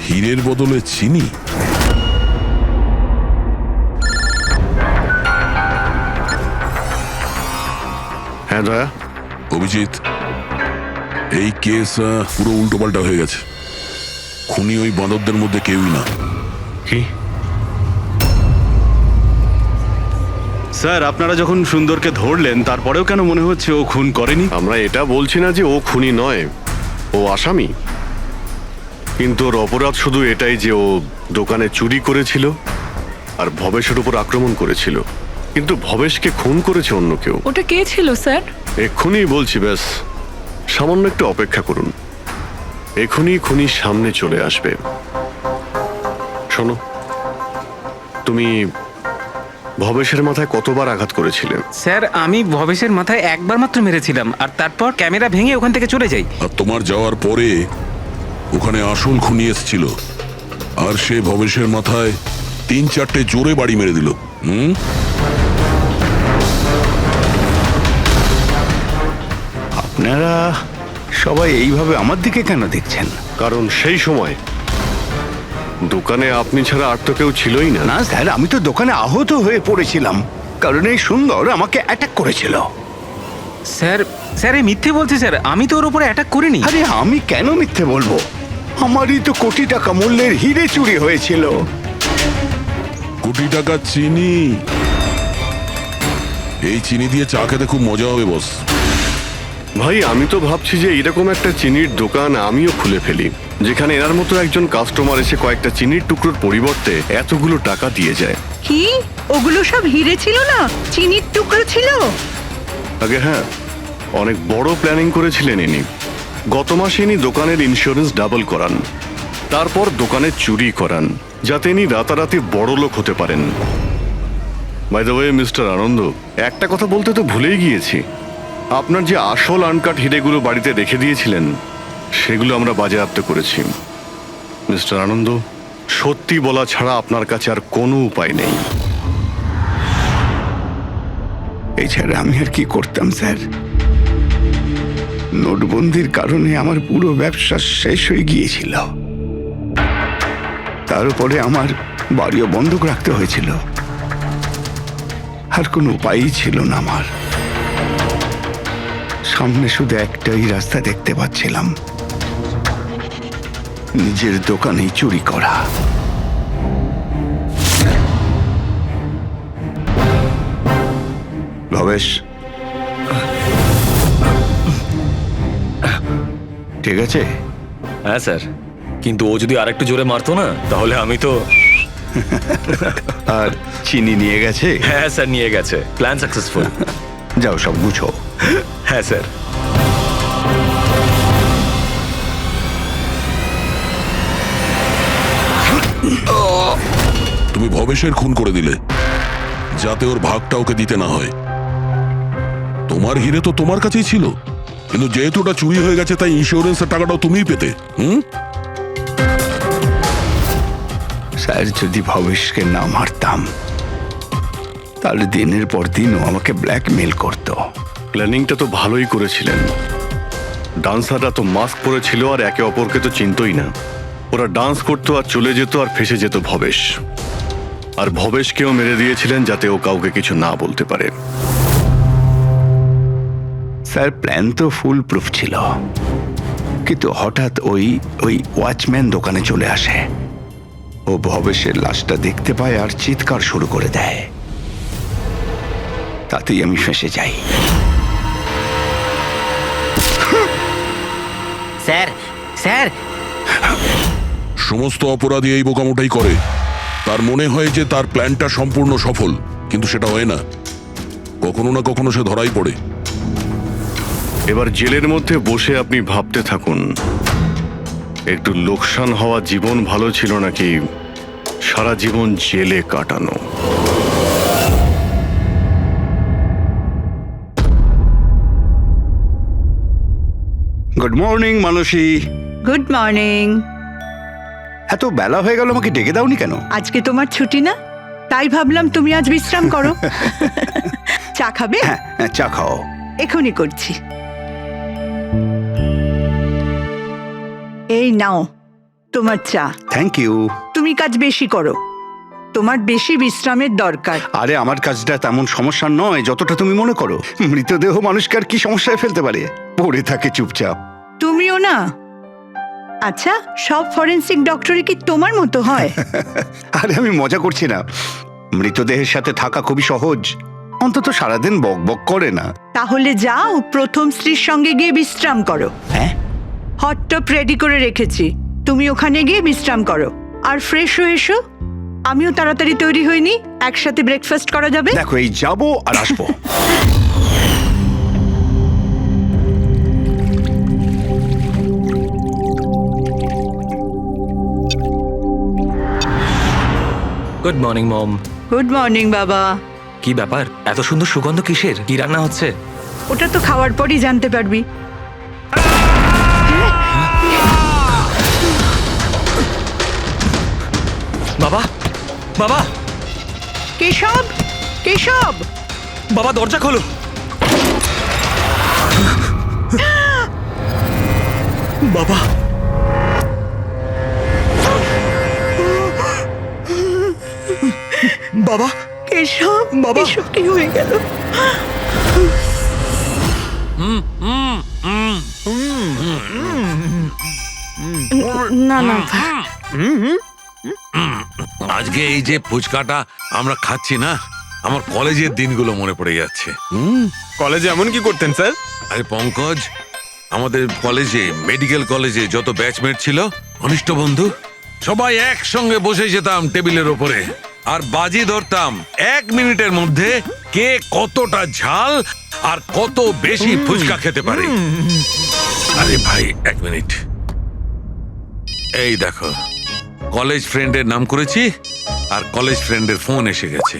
হীরের বদলে চিনি? হ্যাঁ দয়া। অভিজিৎ, এই কেস পুরো উল্টোপাল্টা হয়ে গেছে। খুনি ওই বাঁদরদের মধ্যে কেউই না। কি? স্যার, আপনারা যখন সুন্দরকে ধরলেন তারপরেও কেন মনে হচ্ছে ও খুন করেনি? আমরা এটা বলছি না যে ও খুনি নয়, ও আসামি। কিন্তু ওর অপরাধ শুধু এটাই যে ও দোকানে চুরি করেছিল আর ভবেশের উপর আক্রমণ করেছিল। কিন্তু ভবেশকে খুন করেছে অন্য কেউ। ওটা কে ছিল স্যার? এক্ষুনি বলছি, ব্যাস সামান্য একটু অপেক্ষা করুন, এক্ষুনি খুনির সামনে চলে আসবে। শোনো, তুমি ভবেশের মাথায় কতবার আঘাত করেছিলে? স্যার, আমি ভবেশের মাথায় একবার মাত্র মেরেছিলাম, আর তারপর ক্যামেরা ভেঙে ওখান থেকে চলে যাই। আর তোমার যাওয়ার পরে ওখানে আসল খুনি এসেছিল, আর সে ভবেশের মাথায় 3-4টে জোরে বাড়ি মেরে দিল। আপনারা সবাই এইভাবে আমার দিকে কেন দেখছেন? কারণ সেই সময় দোকানে আপনি ছাড়া আর তো কেউ ছিলই না। না স্যার, আমি তো দোকানে আহত হয়ে পড়েছিলাম, কারণ এই সুন্দর আমাকে অ্যাটাক করেছিল। স্যার, স্যার এই মিথ্যে বলছে স্যার, আমি তো ওর উপরে অ্যাটাক করিনি। আরে আমি কেন মিথ্যে বলবো? আমারই তো কোটি টাকা মূল্যের হিরে চুরি হয়েছিল। কোটি টাকা চিনি? এই চিনি দিয়ে চা খেতে খুব মজা হবে বস। ভাই, আমি তো ভাবছি যে এরকম একটা চিনির দোকান আমিও খুলে ফেলি, যেখানে এনার মতো একজন কাস্টমার এসে কয়েকটা চিনির টুকরোর পরিবর্তে এতগুলো টাকা দিয়ে যায়। কি ওগুলো সব হিরে ছিল না, চিনির টুকরো ছিল? আগে হ্যাঁ, অনেক বড় প্ল্যানিং করেছিলেন ইনি। গত মাসে ইনি দোকানের ইন্স্যুরেন্স ডাবল করান, তারপর দোকানে চুরি করান, যাতে ইনি রাতারাতি বড় লোক হতে পারেন। বাই দ্য ওয়ে মিস্টার আনন্দ, একটা কথা বলতে তো ভুলেই গিয়েছি, আপনার যে আসল আনকাট হিরেগুলো বাড়িতে রেখে দিয়েছিলেন সেগুলো আমরা বাজেয়াপ্ত করেছি। মিস্টার আনন্দ, সত্যি বলা ছাড়া আপনার কাছে আর কোনো উপায় নেই। এছাড়া আমি আর কি করতাম স্যার? নোটবন্দির কারণে আমার পুরো ব্যবসা শেষ হয়ে গিয়েছিল, তার উপরে আমার বাড়িও বন্ধক রাখতে হয়েছিল। আর কোনো উপায়ই ছিল না আমার। সামনে শুধু একটাই রাস্তা দেখতে পাচ্ছিলাম, নিজের দোকানেই চুরি করা। ভবেশ, ঠিক আছে? হ্যাঁ স্যার, কিন্তু ও যদি আরেকটু জোরে মারতো না তাহলে আমি তো। আর চিনি নিয়ে গেছে? হ্যাঁ স্যার, নিয়ে গেছে। Plan successful. যাও সব গুছো। হ্যাঁ স্যার। তুমি ভবেশের খুন করে দিলে যাতে ওর ভাগটা ওকে দিতে না হয়। তোমার হিরে তো তোমার কাছেই ছিল, কিন্তু যেহেতু ওটা চুরি হয়ে গেছে তাই ইন্স্যুরেন্সের টাকাটাও তুমিই পেতে। স্যার, যদি ভবেশকে না মারতাম তাহলে দিনের পর দিনও আমাকে ব্ল্যাকমেল করতো। প্ল্যানিংটা তো ভালোই করেছিলেন। ডান্সাররা তো মাস্ক পরেছিল আর একে অপরকে তো চিনতই না। ওরা ডান্স করতো আর চলে যেত আর ফেসে যেত ভবেশ। আর ভবেশকেও মেরে দিয়েছিলেন যাতে ও কাউকে কিছু না বলতে পারে। স্যার, প্ল্যান তো ফুল প্রুফ ছিল, কিন্তু হঠাৎ ওই ওয়াচম্যান দোকানে চলে আসে। ও ভবেশের লাশটা দেখতে পায় আর চিৎকার শুরু করে দেয়। তাতেই আমি ফেঁসে যাই। স্যার স্যার সমস্ত অপরাধী এই বোকামোটাই করে। তার মনে হয় যে তার প্ল্যানটা সম্পূর্ণ সফল, কিন্তু সেটা হয় না। কখনো না কখনো সে ধরাই পড়ে। এবার জেলের মধ্যে বসে আপনি ভাবতে থাকুন, একটু লোকসান হওয়া জীবন ভালো ছিল নাকি সারা জীবন জেলে কাটানো। Good morning Manasi. Good morning. এত বেলা হয়ে গেল, আমাকে ডেকে দাওনি কেন? আজকে তোমার ছুটি না, তাই ভাবলাম তুমি আজ বিশ্রাম করো। চা খাবে? হ্যাঁ, চা খাও। এখনই করছি। এই নাও তোমার চা। Thank you. তুমি কাজ বেশি করো, তোমার বেশি বিশ্রামের দরকার। আরে আমার কাজটা তেমন সমস্যা নয় যতটা তুমি মনে করো। মৃতদেহ মানুষকে আর কি সমস্যায় ফেলতে পারে? পড়ে থাকে চুপচাপ। তুমিও না। আচ্ছা, সব ফরেনসিক ডক্টরই কি তোমার মতো হয়? আরে আমি মজা করছি না। মৃতদেহের সাথে থাকা খুবই সহজ, অন্তত সারাদিন বক বক করে না। তাহলে যাও প্রথম স্ত্রীর সঙ্গে গিয়ে বিশ্রাম করো। হ্যাঁ, হট টপ রেডি করে রেখেছি, তুমি ওখানে গিয়ে বিশ্রাম করো আর ফ্রেশ হয়ে এসো। আমিও তাড়াতাড়ি তৈরি হইনি, একসাথে ব্রেকফাস্ট করা যাবে। দেখো, এই যাবো আর আসবো। Good morning mom. Good morning বাবা। কি ব্যাপার, এত সুন্দর সুগন্ধ কিসের? কি রান্না হচ্ছে? ওটা তো খাওয়ার পরই জানতে পারবি। বাবা, বাবা, কেশব, কেশব, বাবা দরজা খোলো। বাবা, বাবা, কেশব, বাবা, এসব কি হয়ে গেল? না না, আজকে এই যে ফুচকাটা আমরা খাচ্ছি না, আমার কলেজের দিনগুলো মনে পড়ে যাচ্ছে। কলেজে এমন কি করতেন স্যার? আরে পঙ্কজ, আমাদের কলেজে, মেডিকেল কলেজে যত ব্যাচমেট ছিল, ঘনিষ্ঠ বন্ধু, সবাই একসঙ্গে বসে যেতাম টেবিলের ওপরে আর বাজি ধরতাম 1 মিনিটের মধ্যে কে কতটা ঝাল আর কত বেশি ফুচকা খেতে পারে। আরে ভাই 1 মিনিট, এই দেখো কলেজ ফ্রেন্ডের নাম করেছি আর কলেজ ফ্রেন্ডের ফোন এসে গেছে।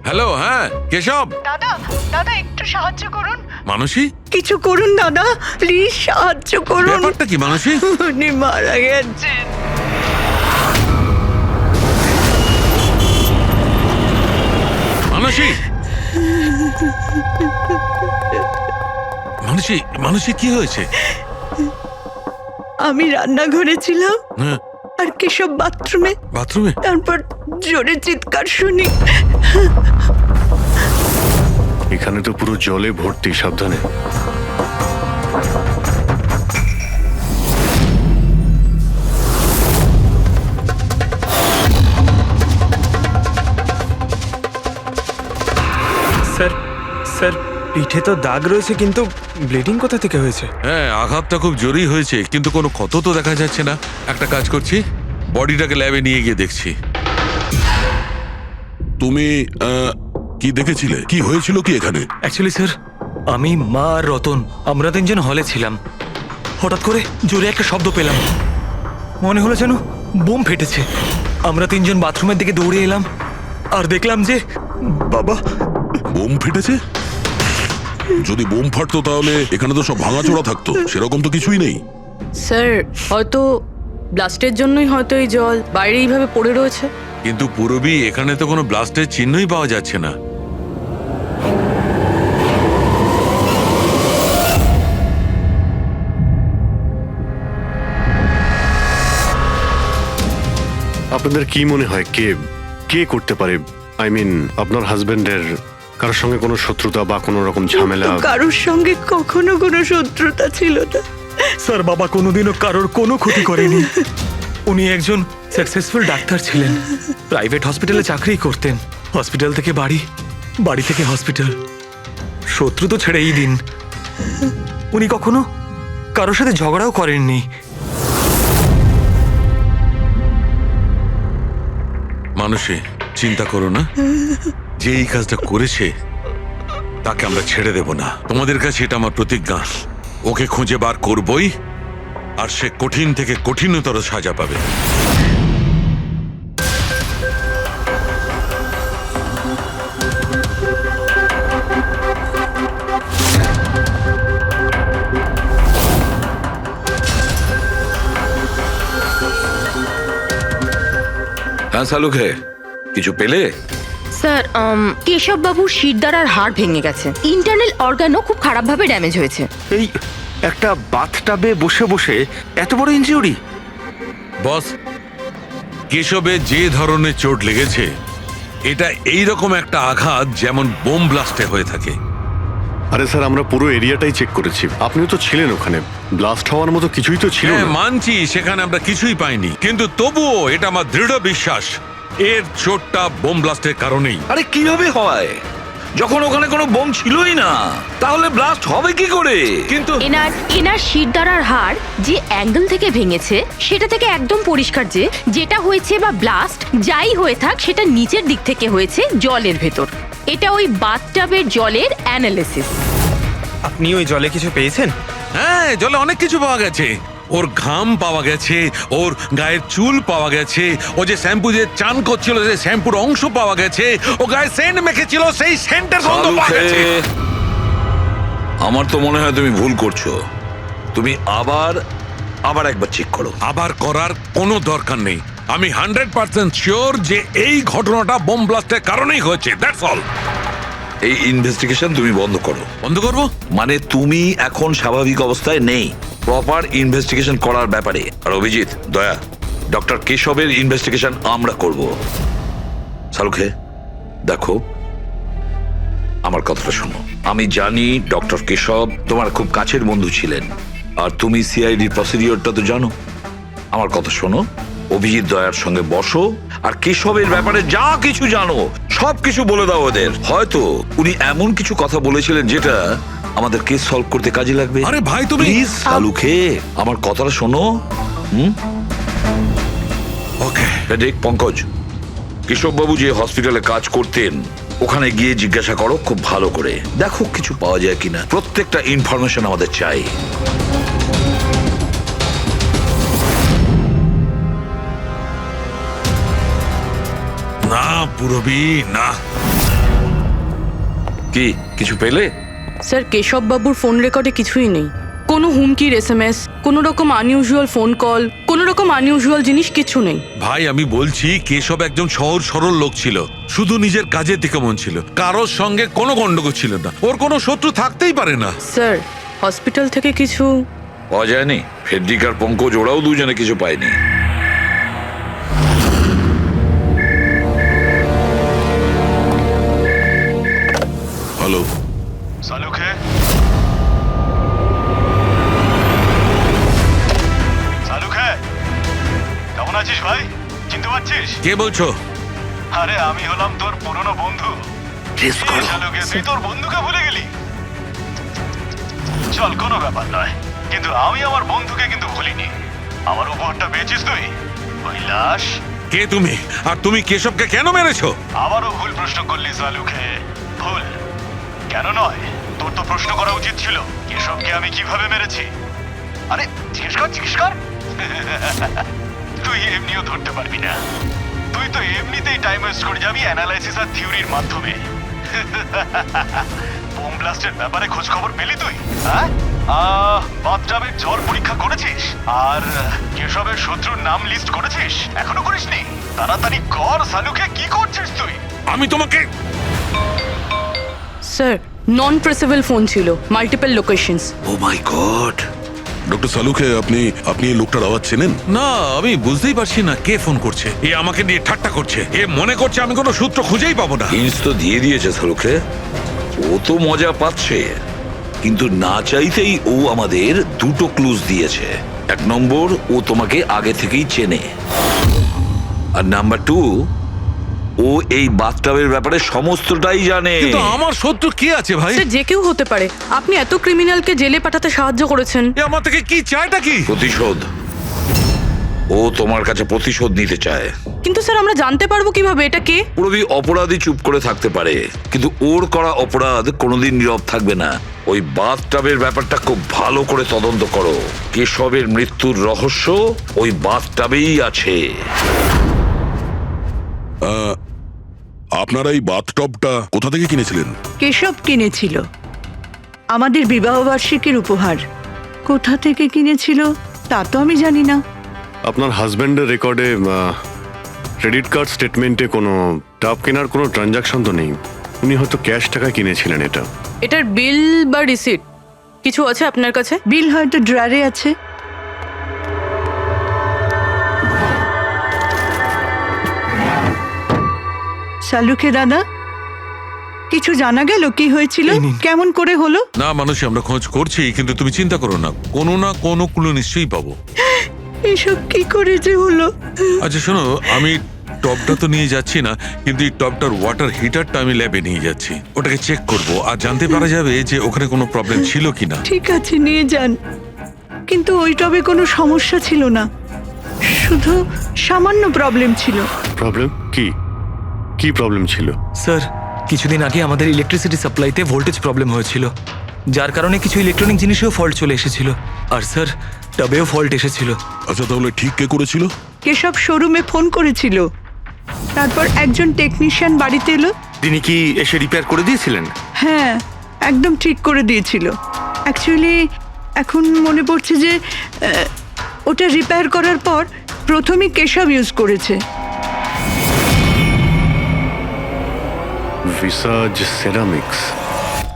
হ্যালো, হ্যাঁ কেশব। দাদা, দাদা একটু সাহায্য করুন। মানসী, কিছু করুন দাদা, প্লিজ সাহায্য করুন। ব্যাপারটা কি মানসী? উনি মারা গেছেন। মানসী, মানসী, মানসী কি হয়েছে? আমি রান্নাঘরে ছিলাম হ্যাঁ, আর কেশব বাথরুমে। বাথরুমে? তারপর জোরে চিৎকার শুনি। এখানে তো পুরো জলে ভর্তি, সাবধানে। স্যার, স্যার পিঠে তো দাগ রয়েছে, কিন্তু ব্লিডিং কোথা থেকে হয়েছে? হ্যাঁ, আঘাতটা খুব জোরেই হয়েছে, কিন্তু কোনো ক্ষত তো দেখা যাচ্ছে না। একটা কাজ করছি, বডিটাকে ল্যাবে নিয়ে গিয়ে দেখছি। তুমি কি দেখেছিলে? কি হয়েছিল কি এখানে? অ্যাকচুয়ালি স্যার, আমি, মা আর রতন আমরা 3 জন হলে ছিলাম। হঠাৎ করে জোরে একটা শব্দ পেলাম, মনে হলো যেন বোম ফেটেছে। আমরা 3 জন বাথরুমের দিকে দৌড়ে এলাম আর দেখলাম যে বাবা। বোম ফেটেছে? যদি বোম ফাটতো তাহলে এখানে তো সব ভাঙাচোরা থাকতো, সেরকম তো কিছুই নেই। স্যার হয়তো ব্লাস্টের জন্যই হয়তো এই জল বাইরে এইভাবে পড়ে রয়েছে। কিন্তু পুরবী, এখানে তো কোনো ব্লাস্টের চিহ্নই পাওয়া যাচ্ছে না। আপনাদের কি মনে হয় কে কে করতে পারে? আই মিন, আপনার হাজবেন্ডের কারোর সঙ্গে কোনো শত্রুতা বা কোনো রকম ঝামেলা? কারোর সঙ্গে কখনো কোনো শত্রুতা ছিল না। স্যার বাবা কোনোদিনও কারোর কোনো ক্ষতি করেনি। উনি একজন সাকসেসফুল ডাক্তার ছিলেন, প্রাইভেট হসপিটালে চাকরি করতেন। হসপিটাল থেকে বাড়ি, বাড়ি থেকে হসপিটাল, শত্রু তো ছেড়েই দিন। উনি কখনো কারোর সাথে ঝগড়াও করেননি। মানুষে চিন্তা করো না, যে এই কাজটা করেছে তাকে আমরা ছেড়ে দেব না। তোমাদের কাছে এটা আমার প্রতিজ্ঞা, ওকে খুঁজে বার করবই, আর সে কঠিন থেকে কঠিনতর সাজা পাবে। হ্যাঁ শালুকে, কিছু পেলে? স্যার কেশব বাবুর শিরদাঁড়ার হাড় ভেঙে গেছে, ইন্টারনাল অর্গানও খুব খারাপভাবে ড্যামেজ হয়েছে। এই একটা বাথটাবে বসে বসে এত বড় ইনজিউরি? বস, কেশবে যে ধরনের চোট লেগেছে এটা এই রকম একটা আঘাত যেমন বোম ব্লাস্টে হয়ে থাকে। আরে স্যার, আমরা পুরো এরিয়াটাই চেক করেছি, আপনিও তো ছিলেন ওখানে। ব্লাস্ট হওয়ার মতো কিছুই তো ছিল না। মানছি সেখানে আমরা কিছুই পাইনি, কিন্তু তবুও এটা আমার দৃঢ় বিশ্বাস এর চোটটা বোম ব্লাস্টের কারণেই। আরে কিভাবে হয় যখন ওখানে কোনো বোম ছিলই না? তাহলে ব্লাস্ট হবে কি করে? কিন্তু এনার শিরদাঁড়ার হাড় যে অ্যাঙ্গেল থেকে ভেঙেছে সেটা থেকে একদম পরিষ্কার যে যেটা হয়েছে বা ব্লাস্ট যাই হয়ে থাক সেটা নিচের দিক থেকে হয়েছে, জলের ভেতর। এটা ওই বাথটাবের জলের অ্যানালিসিস। আপনি ওই জলে কিছু পেয়েছেন? হ্যাঁ, জলে অনেক কিছু পাওয়া গেছে। ওর ঘাম পাওয়া গেছে, ওর গায়ের চুল পাওয়া গেছে, ও যে শ্যাম্পু দিয়ে চান করছিল সেই শ্যাম্পুর অংশ পাওয়া গেছে, ও গায়ে সেন্ট মেখেছিল সেই সেন্টের গন্ধ পাওয়া গেছে। আমার তো মনে হয় তুমি ভুল করছো। তুমি আবার একবার চেক করো। আবার করার কোনো দরকার নেই। আমি 100% শিওর যে এই ঘটনাটা বোম ব্লাস্টের কারণেই হয়েছে। That's all. এই ইনভেস্টিগেশন তুমি বন্ধ করো। বন্ধ করবো মানে তুমি এখন স্বাভাবিক অবস্থায় নেই, প্রপার ইনভেস্টিগেশন করার ব্যাপারে। আর অভিজিৎ, দয়া, ডক্টর কেশবের ইনভেস্টিগেশন আমরা করব। শালুকে দেখো, আমার কথাটা শোনো। আমি জানি ডক্টর কেশব তোমার খুব কাছের বন্ধু ছিলেন, আর তুমি সিআইডি প্রসিডিওরটা তো জানো। আমার কথা শোনো, অভিজিৎ দয়ার সঙ্গে বসো, আর কেশবের ব্যাপারে যা কিছু জানো সব কিছু বলে দাও ওদের। হয়তো উনি এমন কিছু কথা বলেছিলেন যেটা আমাদের কেস সলভ করতে কাজে লাগবে। আরে ভাই, তুমি প্লিজ শালুকে আমার কথাটা শোনো। ওকে। দেখ পঙ্কজ, কেশববাবু যে হসপিটালে কাজ করতেন ওখানে গিয়ে জিজ্ঞাসা করো খুব ভালো করে, দেখো কিছু পাওয়া যায় কিনা। প্রত্যেকটা ইনফরমেশন আমাদের চাই। না পুরবি, না। কি কিছু পেলে? স্যার কেশব বাবুর ফোন রেকর্ডে কিছুই নেই, কোনো হুমকির SMS, কোনো রকম আনইউজুয়াল ফোন কল, কোনো রকম আনইউজুয়াল জিনিস কিছু নেই। ভাই আমি বলছি, কেশব একজন সহজ সরল লোক ছিল, শুধু নিজের কাজের দিকে মন ছিল, কারোর সঙ্গে কোনো গন্ডগোল ছিল না, ওর কোনো শত্রু থাকতেই পারে না। স্যার হসপিটাল থেকে কিছু পাওয়া যায়নি? ফেডরিক আর পঙ্কজ ওরাও দুজনে কিছু পায়নি। হ্যালো সালুকে, সালুকে, কেমন আছিস ভাই? চিনতে পারছিস? কে বলছো? আরে আমি হলাম তোর পুরনো বন্ধু। সালুকে, তুই তোর বন্ধুকে ভুলে গেলি? চল, কোনো ব্যাপার নয়, কিন্তু আমি আমার বন্ধুকে কিন্তু ভুলিনি। আমার উপহারটা পেয়েছিস তুই? ওই লাশ। কে তুমি? আর তুমি কেশবকে কেন মেরেছো? আবারও ভুল প্রশ্ন করলি সালুকে। ভুল কেন নয়, তোর তো প্রশ্ন করা উচিত ছিল কেশবকে আমি কিভাবে মেরেছি। আরে জিজ্ঞেস কর। তুই এমনিও ধরতে পারবি না, তুই তো এমনিতেই টাইম ওয়েস্ট করে যাবি অ্যানালাইসিস আর থিওরির মাধ্যমে। বোম ব্লাস্টের ব্যাপারে খোঁজ খবর পেলি তুই? হ্যাঁ, বাথটাবের জল পরীক্ষা করেছিস? আর কেশবের শত্রুর নাম লিস্ট করেছিস? এখনো করিসনি? তাড়াতাড়ি কর সালুকে, কি করছিস তুই? আমি তোমাকে। স্যার নন ট্রেসেবল ফোন ছিল, মাল্টিপল লোকেশনস। ও মাই গড। ডক্টর সালুকে, আপনি এই লোকটার আওয়াজ চেনেন? না, আমি বুঝতেই পারছি না কে ফোন করছে। এ আমাকে নিয়ে ঠাট্টা করছে, এ মনে করছে আমি কোনো সূত্র খুঁজেই পাবো না। হিন্টস তো দিয়ে দিয়েছে সালুকে, ও তো মজা পাচ্ছে। কিন্তু না চাইতেই ও আমাদের দুটো ক্লুজ দিয়েছে। এক নম্বর, ও তোমাকে আগে থেকেই চেনে, আর নাম্বার 2, ও এই বাথটাবের ব্যাপারে সমস্তটাই জানে। কিন্তু আমার শত্রু কি আছে ভাই? সে যে কেউ হতে পারে। আপনি এত ক্রিমিনালকে জেলে পাঠাতে সাহায্য করেছেন। এ আমার থেকে কি চায়টা কি? প্রতিশোধ। ও তোমার কাছে প্রতিশোধ নিতে চায়। কিন্তু স্যার আমরা জানতে পারবো কিভাবে এটা কে? পুরোপুরি অপরাধী চুপ করে থাকতে পারে, কিন্তু ওর করা অপরাধ কোনোদিন নীরব থাকবে না। ওই বাথটাবের ব্যাপারটা খুব ভালো করে তদন্ত করো। কেশবের মৃত্যুর রহস্য ওই বাথটাবেই আছে। আপনারা এই বাথটবটা কোথা থেকে কিনেছিলেন? কেশব কিনেছিল, আমাদের বিবাহবার্ষিকীর উপহার। কোথা থেকে কিনেছিল তা তো আমি জানি না। আপনার হাজব্যান্ডের রেকর্ডে ক্রেডিট কার্ড স্টেটমেন্টে কোনো টাব কেনার কোনো ট্রানজাকশন তো নেই। উনি হয়তো ক্যাশ টাকা কিনেছিলেন এটা। এটার বিল বা রিসিট কিছু আছে আপনার কাছে? বিল হয়তো ড্রয়ারে আছে। শালুকে দাদা, কিছু জানা গেল কি হয়েছিল, কেমন করে হলো? না মানুষ, আমরা খোঁজ করছি, কিন্তু তুমি চিন্তা করো না, কোনো না কোনো ক্লু নিশ্চয়ই পাবো। এসব কি করে যে হলো? আচ্ছা শোনো, আমি টপটা তো নিয়ে যাচ্ছি না, কিন্তু এই টপটার ওয়াটার হিটারটা আমি ল্যাবে নিয়ে যাচ্ছি। ওটাকে চেক করব আর জানতে পারা যাবে যে ওখানে কোনো প্রবলেম ছিল কিনা। ঠিক আছে, নিয়ে যান। কিন্তু ওই টবে কোনো সমস্যা ছিল না, শুধু সামান্য প্রবলেম ছিল। প্রবলেম কি? কি প্রবলেম ছিল? স্যার, কিছুদিন আগে আমাদের ইলেকট্রিসিটি সাপ্লাইতে ভোল্টেজ প্রবলেম হয়েছিল, যার কারণে কিছু ইলেকট্রনিক জিনিসেও ফল্ট চলে এসেছিল। আর স্যার, টবেও ফল্ট এসেছিল। আচ্ছা তাহলে ঠিক কে করেছিল? কেশব শোরুমে ফোন করেছিল, তারপর একজন টেকনিশিয়ান বাড়িতে এলো। তিনি কি এসে রিপেয়ার করে দিয়েছিলেন? হ্যাঁ, একদম ঠিক করে দিয়েছিল। অ্যাকচুয়ালি এখন মনে পড়ছে যে ওটা রিপেয়ার করার পর প্রথমে কেশব ইউজ করেছে। ভিসাজ সেরামিক্স।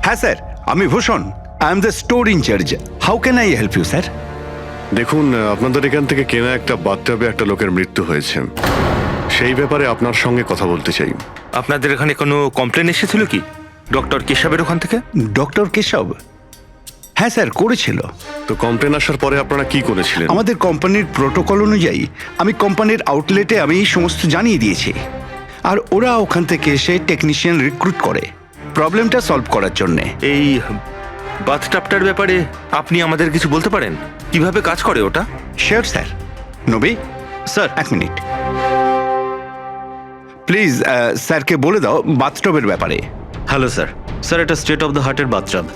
হ্যাঁ স্যার, আমি Bhushan. I am the store in charge. How can I help you sir? দেখুন, আপনাদের এখান থেকে কেনা একটা বাথটাবে একটা লোকের মৃত্যু হয়েছে। সেই ব্যাপারে আপনার সঙ্গে কথা বলতে চাই। আপনাদের এখানে কোনো কমপ্লেন এসেছিল কি ডক্টর কেশবের ওখান থেকে? ডক্টর কেশব? হ্যাঁ স্যার, করেছিল। তো কমপ্লেন আসার পরে আপনারা কি করেছিলেন? আমাদের কোম্পানির প্রোটোকল অনুযায়ী আমি কোম্পানির আউটলেটে আমি এই সমস্ত জানিয়ে দিয়েছি, আর ওরা ওখান থেকে এসে টেকনিশিয়ান রিক্রুট করে প্রবলেমটা সলভ করার জন্যে। এই বাথটাবটার ব্যাপারে আপনি আমাদের কিছু বলতে পারেন? কিভাবে কাজ করে ওটা? Sure sir. নবী স্যার, এক মিনিট প্লিজ। স্যারকে বলে দাও বাথটবের ব্যাপারে। Hello sir. স্যার, এটা স্টেট অফ দ্য হার্টের বাথটাব।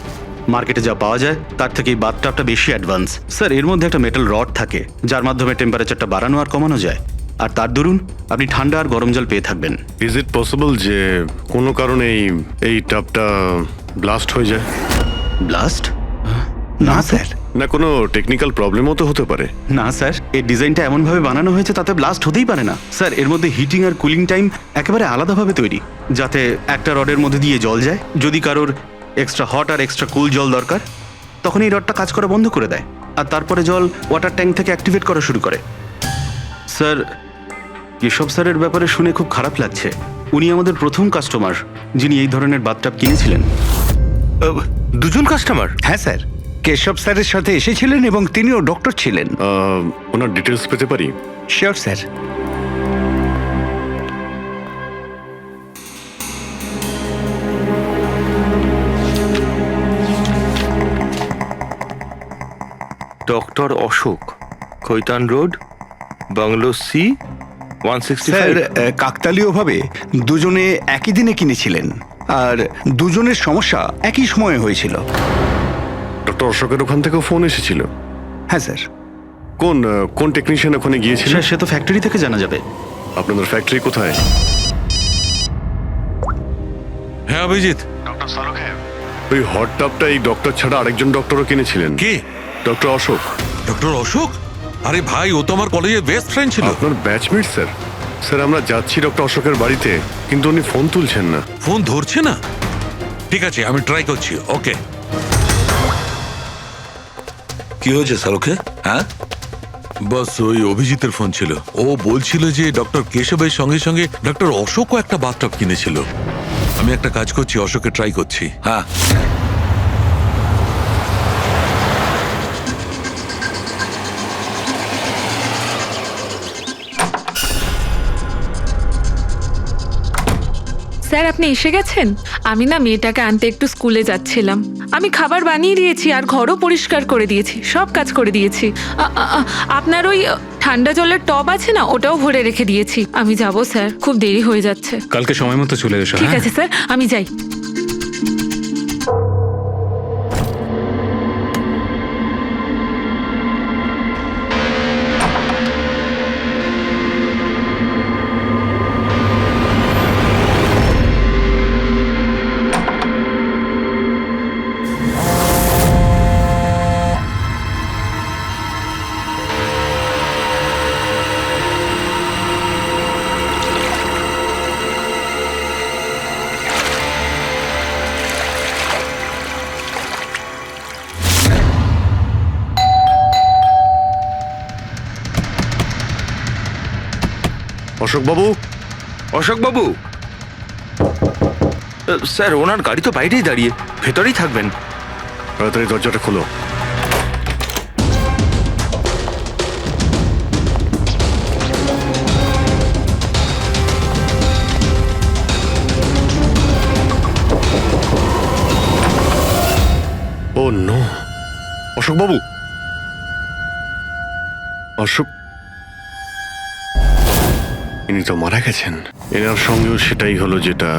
মার্কেটে যা পাওয়া যায় তার থেকে এই বাথটাবটা বেশি অ্যাডভান্স। স্যার, এর মধ্যে একটা মেটাল রড থাকে যার মাধ্যমে টেম্পারেচারটা বাড়ানো আর কমানো যায়, আর তার দরুন আপনি ঠান্ডা আর গরম জল পেয়ে থাকবেন। ইজ ইট পসিবল যে কোনো কারণে এই টাবটা ব্লাস্ট হয়ে যায়? ব্লাস্ট? না স্যার। না, কোনো টেকনিক্যাল প্রবলেমও তো হতে পারে। না স্যার, এই ডিজাইনটা এমনভাবে বানানো হয়েছে তাতে ব্লাস্ট হতেই পারে না। স্যার, এর মধ্যে হিটিং আর কুলিং টাইম একেবারে আলাদাভাবে তৈরি, যাতে একটা রডের মধ্যে দিয়ে জল যায়। যদি কারোর এক্সট্রা হট আর এক্সট্রা কুল জল দরকার, তখন এই রডটা কাজ করা বন্ধ করে দেয়, আর তারপরে জল ওয়াটার ট্যাঙ্ক থেকে অ্যাক্টিভেট করা শুরু করে। স্যার, কেশব স্যারের ব্যাপারে শুনে খুব খারাপ লাগছে। উনি আমাদের প্রথম কাস্টমার যিনি এই ধরনের বাথটাব কিনেছিলেন। দুজন কাস্টমার? হ্যাঁ স্যার, কেশব স্যারের সাথে এসেছিলেন এবং তিনিও ডক্টর ছিলেন। ওনার ডিটেলস পেতে পারি? Sure sir. Doctor Ashok, Khaitan road, bungalow C 165। Sir, কাকতালীয়ভাবে দুজনে একই দিনে কিনেছিলেন, আর দুজনের সমস্যা একই সময়ে হয়েছিল। ডক্টর অশোকের ওখান থেকেও ফোন এসেছিল? হ্যাঁ স্যার। কোন টেকনিশিয়ান ওখানে গিয়েছিল? স্যার, সে তো ফ্যাক্টরি থেকে জানা যাবে। আপনাদের ফ্যাক্টরি কোথায়? হ্যাঁ অভিজিৎ। ডক্টর সালুকে, ওই হট টাবটা এই ডক্টর ছাড়া আরেকজন ডক্টরও কিনেছিলেন। কে? ডক্টর অশোক। ডক্টর অশোক? আরে ভাই, ও তো আমার কলেজের বেস্ট ফ্রেন্ড ছিল। আপনার ব্যাচমেট স্যার। স্যার, আমরা যাচ্ছি ডক্টর অশোকের বাড়িতে, কিন্তু উনি ফোন তুলছেন না। ফোন ধরছে না? ঠিক আছে, আমি ট্রাই করছি। ওকে। কি হয়েছে শাহরুখে? হ্যাঁ, বস, ওই অভিজিতের ফোন ছিল। ও বলছিল যে ডক্টর কেশবের সঙ্গে সঙ্গে ডক্টর অশোকও একটা বাথটাব কিনেছিল। আমি একটা কাজ করছি, অশোকে ট্রাই করছি। হ্যাঁ। স্যার আপনি এসে গেছেন? আমি না মেয়েটাকে আনতে একটু স্কুলে যাচ্ছিলাম। আমি খাবার বানিয়ে দিয়েছি আর ঘরও পরিষ্কার করে দিয়েছি, সব কাজ করে দিয়েছি। আপনার ওই ঠান্ডা জলের টব আছে না, ওটাও ভরে রেখে দিয়েছি। আমি যাব স্যার, খুব দেরি হয়ে যাচ্ছে। কালকে সময় মতো চলে এসো। ঠিক আছে স্যার, আমি যাই। অশোকবাবু, অশোকবাবু, স্যার ওনার গাড়ি তো বাইরেই দাঁড়িয়ে, ভেতরেই থাকবেন। তাড়াতাড়ি দরজাটা খোলো। ও নো, অশোকবাবু, অশোক, ইনি তো মারা গেছেন। এনার সঙ্গেও সেটাই হলো যেটা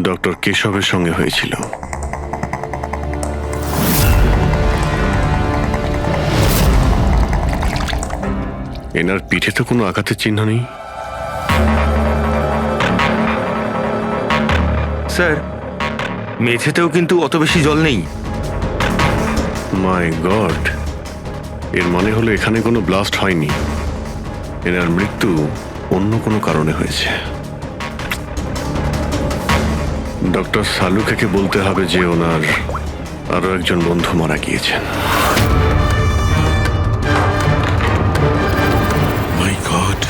ডক্টর কেশবের সঙ্গে হয়েছিল। এনার পিঠে তো কোনো আঘাতের চিহ্ন নেই। স্যার মেঝেতেও কিন্তু অত বেশি জল নেই। মাই গড, এর মানে হলো এখানে কোনো ব্লাস্ট হয়নি, এনার মৃত্যু অন্য কোনো কারণে হয়েছে। ডক্টর সালুকে বলতে হবে যে ওনার আরো একজন বন্ধু মারা গিয়েছেন। মাই গড,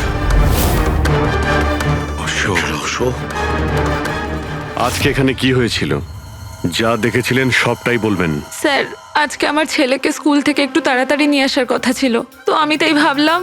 আজকে এখানে কি হয়েছিল? যা দেখেছিলেন সবটাই বলবেন। স্যার আজকে আমার ছেলেকে স্কুল থেকে একটু তাড়াতাড়ি নিয়ে আসার কথা ছিল, তো আমি তাই ভাবলাম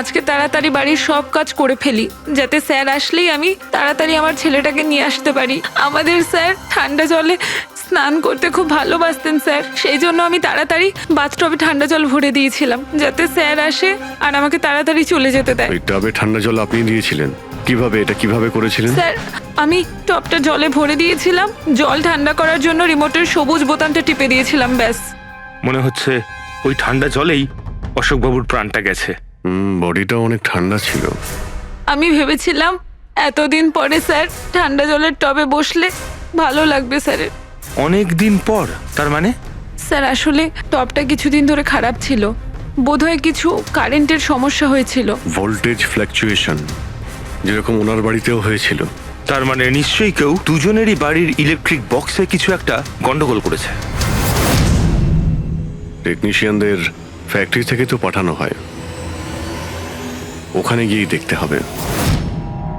আজকে তাড়াতাড়ি বাড়ির সব কাজ করে ফেলি, যাতে স্যার আসলেই আমি তাড়াতাড়ি আমার ছেলেটাকে নিয়ে আসতে পারি। আমাদের স্যার ঠান্ডা জলে স্নান করতে খুব ভালোবাসতেন স্যার, সেই জন্য আমি তাড়াতাড়ি বাথটবে ঠান্ডা জল ভরে দিয়েছিলাম, যাতে স্যার আসে আর আমাকে তাড়াতাড়ি চলে যেতে দেয়। ওই টবে ঠান্ডা জল আপনি দিয়েছিলেন? কিভাবে, এটা কিভাবে করেছিলেন? স্যার আমি টবটা জলে ভরে দিয়েছিলাম, জল ঠান্ডা করার জন্য রিমোটের সবুজ বোতামটা টিপে দিয়েছিলাম, ব্যাস। মনে হচ্ছে ওই ঠান্ডা জলেই অশোকবাবুর প্রাণটা গেছে। বডিটা অনেক ঠান্ডা ছিল। আমি ভেবেছিলাম এতদিন পরে স্যার ঠান্ডা জলের টবে বসলে ভালো লাগবে স্যারের। অনেক দিন পর? তার মানে? স্যার আসলে টবটা কিছুদিন ধরে খারাপ ছিল, বোধহয় কিছু কারেন্টের সমস্যা হয়েছিল। ভোল্টেজ ফ্ল্যাকচুয়েশন, যেরকম ওনার বাড়িতেও হয়েছিল। তার মানে নিশ্চয়ই কেউ দুজনেরই বাড়ির ইলেকট্রিক বক্সে কিছু একটা গন্ডগোল করেছে। টেকনিশিয়ানদের ফ্যাক্টরি থেকে তো পাঠানো হয়, ওখানে গিয়েই দেখতে হবে।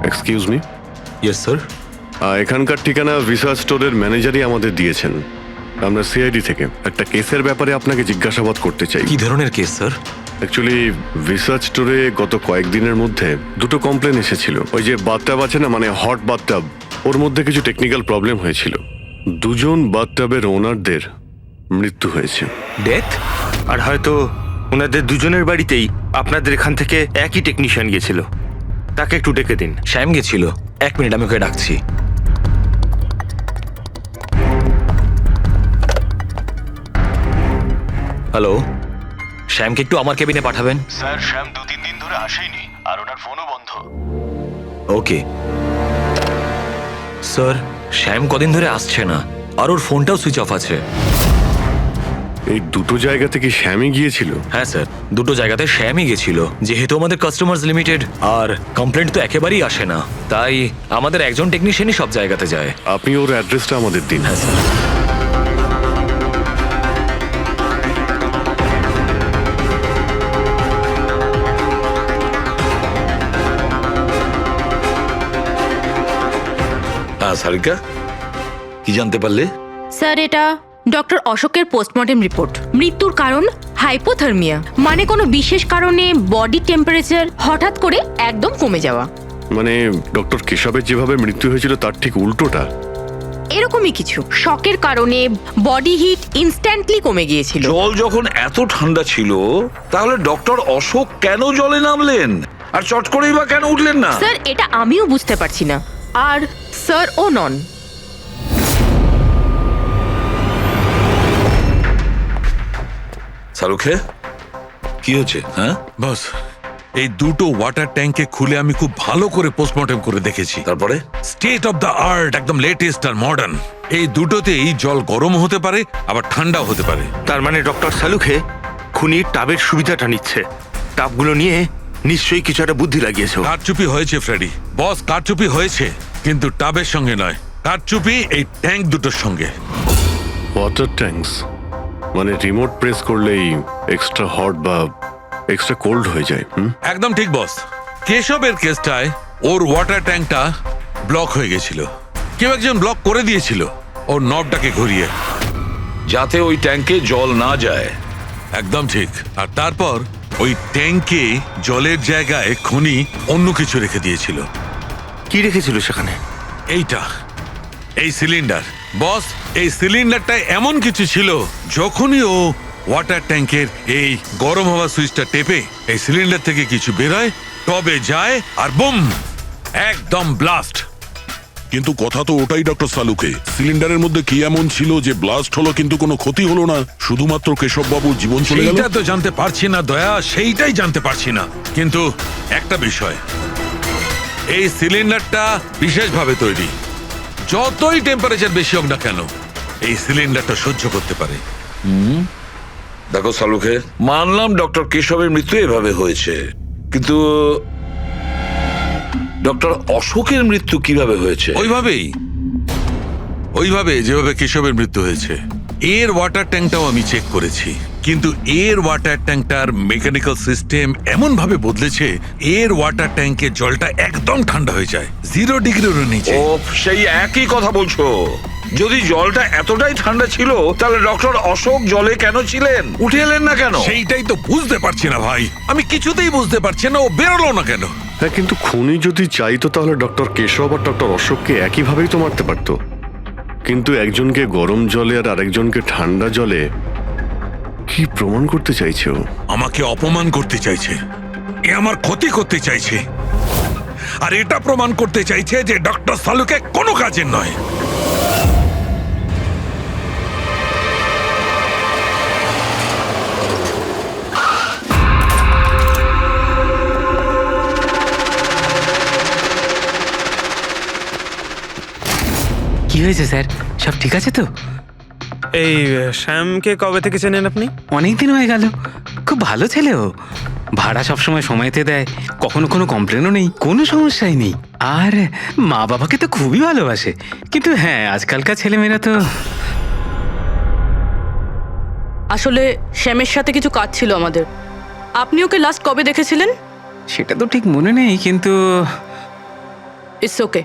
Excuse me. Yes sir. এখানকার ঠিকানা ভিসা স্টোরের ম্যানেজারই আমাদের দিয়েছেন। আমরা সিআইডি থেকে একটা কেসের ব্যাপারে আপনাকে জিজ্ঞাসাবাদ করতে চাই। কি ধরনের কেস স্যার? অ্যাকচুয়ালি ভিসা স্টোরে গত কয়েকদিনের মধ্যে দুটো কমপ্লেন এসেছিল। ওই যে বাথটাব আছে না, মানে হট বাথটাব, ওর মধ্যে কিছু টেকনিক্যাল প্রবলেম হয়েছিল। দুজন বাথটাবের ওনারদের মৃত্যু হয়েছে। ডেথ? আর হয়তো ওনাদের দুজনের বাড়িতেই আপনাদের এখান থেকে একই টেকনিশিয়ান গিয়েছিল। তাকে একটু ডেকে দিন। শ্যাম গেছিল। 1 মিনিট, আমি ওকে ডাকছি। হ্যালো, শ্যামকে একটু আমার কেবিনে পাঠাবেন। স্যার শ্যাম 2-3 দিন ধরে আসেনি, আর ওনার ফোনও বন্ধ। ওকে স্যার, শ্যাম কদিন ধরে আসছে না, আর ওর ফোনটাও সুইচ অফ আছে। এই দুটো জায়গাতে কি শ্যামই গিয়েছিল? হ্যাঁ স্যার, দুটো জায়গাতে শ্যামই গেছিল। যেহেতু আমাদের কাস্টমার্স লিমিটেড আর কমপ্লেন্ট তো একেবারেই আসে না, তাই আমাদের একজন টেকনিশিয়ানই সব জায়গাতে যায়। আপনি ওর অ্যাড্রেসটা আমাদের দিন। হ্যাঁ স্যার। সারিকা, কি জানতে পারলে? স্যার এটা ডক্টর অশোকের পোস্টমর্টেম রিপোর্ট। মৃত্যুর কারণ হাইপোথার্মিয়া, মানে কোনো বিশেষ কারণে বডি টেম্পারেচার হঠাৎ করে একদম কমে যাওয়া। মানে ডক্টর কেশবের যেভাবে মৃত্যু হয়েছিল তার ঠিক উল্টোটা। এরকমই কিছু শকের কারণে বডি হিট ইনস্ট্যান্টলি কমে গিয়েছিল। জল যখন এত ঠান্ডা ছিল তাহলে ডক্টর অশোক কেন জলে নামলেন আর চট করেই বা কেন উঠলেন না? স্যার এটা আমিও বুঝতে পারছি না, আর স্যার ও নন। শাহরুখে কি হচ্ছে? হ্যাঁ বস, এই দুটো ওয়াটার ট্যাঙ্কে খুলে আমি খুব ভালো করে পোস্টমর্টেম করে দেখেছি। তারপরে স্টেট অফ দ্য আর্ট, একদম লেটেস্ট আর মডার্ন। এই দুটোতেই জল গরম হতে পারে আবার ঠান্ডাও হতে পারে। তার মানে ডক্টর সালুখে খুনির টাবের সুবিধাটা নিচ্ছে। টাবগুলো নিয়ে নিশ্চয়ই কিছু একটা বুদ্ধি লাগিয়েছে। কারচুপি হয়েছে ফ্রেডি বস, কারচুপি হয়েছে, কিন্তু টাবের সঙ্গে নয়। কারচুপি এই ট্যাঙ্ক দুটোর সঙ্গে। ওয়াটার ট্যাঙ্কস মানে রিমোট প্রেস করলেই এক্সট্রা হট বা এক্সট্রা কোল্ড হয়ে যায়। একদম ঠিক বস। কেশবের কেসটায় ওর ওয়াটার ট্যাঙ্কটা ব্লক হয়ে গেছিল, কেউ একজন ব্লক করে দিয়েছিল ওর নবটাকে ঘুরিয়ে, যাতে ওই ট্যাঙ্কে জল না যায়। একদম ঠিক। আর তারপর ওই ট্যাঙ্কে জলের জায়গায় খুনি অন্য কিছু রেখে দিয়েছিল। কি রেখেছিল সেখানে? এইটা, এই সিলিন্ডার বস। এই সিলিন্ডারটা এমন কিছু ছিল, যখনই ও ওয়াটার ট্যাঙ্কের এই গরম হওয়া সুইচটা টেপে এই সিলিন্ডার থেকে কিছু বেরোয়, টবে যায় আর বুম, একদম ব্লাস্ট। কিন্তু কথা তো ওটাই ডক্টর সালুকে, সিলিন্ডারের মধ্যে কি এমন ছিল যে ব্লাস্ট হলো কিন্তু কোনো ক্ষতি হলো না, শুধুমাত্র কেশববাবুর জীবন চলে গেল? সেইটা তো জানতে পারছি না দয়া, সেইটাই জানতে পারছি না। কিন্তু একটা বিষয়, এই সিলিন্ডারটা বিশেষভাবে তৈরি, যতই টেম্পারেচার বেশি হোক না কেন এই সিলিন্ডারটা সহ্য করতে পারে। দেখো সালুখে, মানলাম ডক্টর কেশবের মৃত্যু এভাবে হয়েছে, কিন্তু ডক্টর অশোকের মৃত্যু কিভাবে হয়েছে? ওইভাবে যেভাবে কেশবের মৃত্যু হয়েছে। এর ওয়াটার ট্যাঙ্কটাও আমি চেক করেছি, কিন্তু এর ওয়াটার ট্যাঙ্কটার মেকানিক্যাল সিস্টেম এমন ভাবে বদলেছে, এর ওয়াটার ট্যাঙ্কের জলটা একদম ঠান্ডা হয়ে যায় 0 ডিগ্রিরও নিচে। ও, সেই একই কথা বলছো। যদি জলটা এতটাই ঠান্ডা ছিল তাহলে ডক্টর অশোক জলে কেন ছিলেন? উঠে এলেন না কেন? সেইটাই তো বুঝতে পারছি না ভাই, আমি কিছুতেই বুঝতে পারছি না ও বেরোলো না কেন। হ্যাঁ, কিন্তু খুনি যদি চাইতো তাহলে ডক্টর কেশব আর ডক্টর অশোককে একইভাবেই তো মারতে পারতো। কিন্তু একজনকে গরম জলে আর আরেকজনকে ঠান্ডা জলে কি প্রমাণ করতে চাইছে ও? আমাকে অপমান করতে চাইছে, এ আমার ক্ষতি করতে চাইছে, আর এটা প্রমাণ করতে চাইছে যে ডক্টর সালুকে কোনো কাজের নয়। কি হয়েছে স্যার, সব ঠিক আছে তো? এই শ্যামকে কবে থেকে চেনেন আপনি? অনেকদিন হয়ে গেল, খুব ভালো ছেলে ও। ভাড়া সবসময় সময়তে দেয়, কখনো কোনো কমপ্লেনও নেই, কোনো সমস্যাই নেই। আর মা বাবাকে তো খুবই ভালোবাসে। কিন্তু হ্যাঁ, আজকালকার ছেলেমেয়েরা তো। আসলে শ্যামের সাথে কিছু কাজ ছিল আমাদের। আপনি ওকে লাস্ট কবে দেখেছিলেন? সেটা তো ঠিক মনে নেই, কিন্তু ইটস ওকে।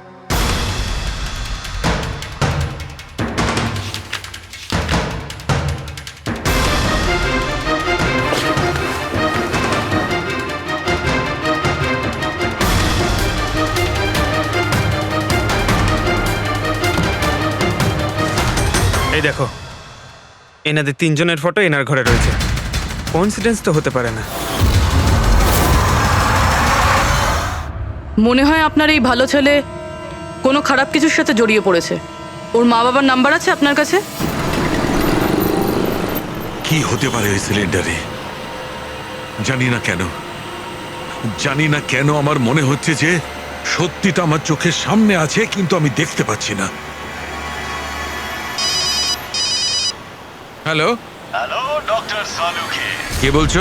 এই দেখো, এনাদের 3 জনের ফটো এনার ঘরে রয়েছে। কোইন্সিডেন্স তো হতে পারে না। মনে হয় আপনার এই ভালো ছেলে কোনো খারাপ কিছুর সাথে জড়িয়ে পড়েছে। ওর মা বাবার নাম্বার আছে আপনার কাছে? কি হতে পারে ওই সিলিন্ডারে? জানি না কেন আমার মনে হচ্ছে যে সত্যিটা আমার চোখের সামনে আছে, কিন্তু আমি দেখতে পাচ্ছি না। হ্যালো হ্যালো ডক্টর সালুখে, কে বলছো?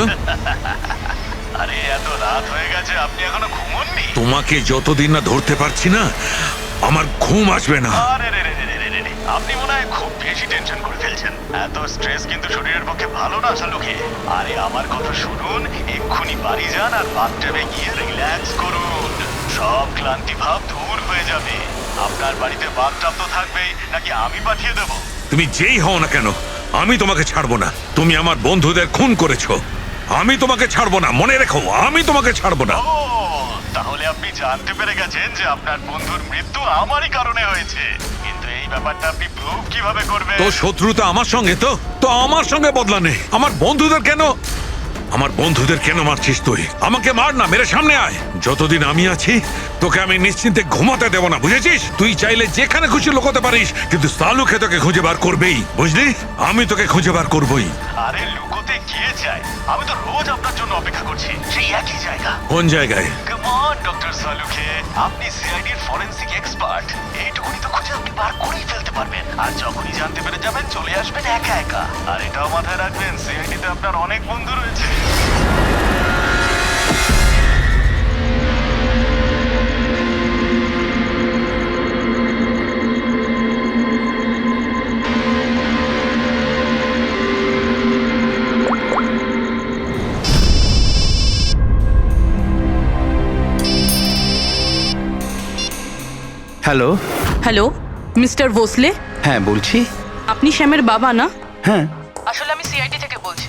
আরে এত রাত হয়ে গেছে, আপনি এখনো ঘুমোননি? তোমাকে যতদিন না ধরতে পারছি না আমার ঘুম আসবে না। আরে রে রে রে রে রে, আপনি মনে হয় খুব বেশি টেনশন করে ফেলছেন। এত স্ট্রেস কিন্তু শরীরের পক্ষে ভালো না সালুখে। আরে আমার কথা শুনুন, এক্ষুনি বাড়ি যান আর বাথটাবে গিয়ে রিল্যাক্স করুন। সব ক্লান্তি ভাব দূর হয়ে যাবে। আপনার বাড়িতে বাথটাব তো থাকবেই, নাকি আমি পাঠিয়ে দেবো? তুমি যেই হও না কেন, আমি তোমাকে ছাড়বো না। তুমি আমার বন্ধুদের খুন করেছো, আমি তোমাকে ছাড়বো না, মনে রেখো, আমি তোমাকে ছাড়বো না। তাহলে আপনি জানতে পেরে গেছেন যে আপনার বন্ধুর মৃত্যু আমারই কারণে হয়েছে, কিন্তু এই ব্যাপারটা আপনি প্রুভ কিভাবে করবেন? তো শত্রুতা আমার সঙ্গে, তো তো আমার সঙ্গে বদলা নে। আমার বন্ধুদের কেন মারছিস তুই? আমাকে মার না, মেরে সামনে আয়। যতদিন আমি আছি তোকে আমি নিশ্চিন্তে ঘুমাতে দেব না, বুঝেছিস? তুই চাইলে যেখানে খুশি লুকোতে পারিস, কিন্তু সালুকে তোকে খুঁজে বার করবেই, বুঝলি? আমি তোকে খুঁজে বার করবই। আরে লুকোতে গিয়ে চাই, আমি তো রোজ আপনার জন্য অপেক্ষা করছি সেই একই জায়গা। কোন জায়গায়? কাম অন ডক্টর সালুকে, আপনি সিআইডির ফরেনসিক এক্সপার্ট, এইটুকুনি তো খুঁজে আপনি বার করেই ফেলতে পারবেন। আর যখনই জানতে পেরে যাবেন চলে আসবেন একা একা। আর এটাও মাথায় রাখবেন, সিআইডিতে আপনার অনেক বন্ধু রয়েছে। হ্যালো। হ্যালো মিস্টার ভোসলে, হ্যাঁ বলছি। আপনি শ্যামের বাবা না? হ্যাঁ। আসলে আমি সিআইডি থেকে বলছি।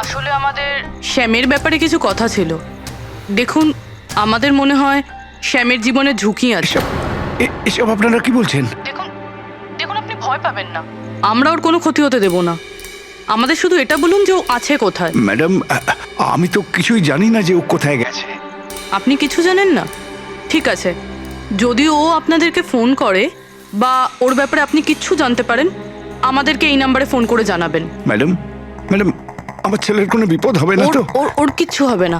আসলে আমাদের শ্যামের ব্যাপারে কিছু কথা ছিল। দেখুন, আমাদের মনে হয় শ্যামের জীবনে ঝুঁকি আছে। এসব আপনারা কি বলছেন? দেখুন আপনি ভয় পাবেন না, আমরা ওর কোনো ক্ষতি হতে দেব না। আমাদের শুধু এটা বলুন যে ও আছে কোথায়। ম্যাডাম, আমি তো কিছুই জানি না যে ও কোথায় গেছে। আপনি কিছু জানেন না? ঠিক আছে, যদি ও আপনাদেরকে ফোন করে বা ওর ব্যাপারে আপনি কিচ্ছু জানতে পারেন, আমাদেরকে এই নাম্বারে ফোন করে জানাবেন। ম্যাডাম, আমার ছেলের কোনো বিপদ হবে না তো? ওর কিচ্ছু হবে না,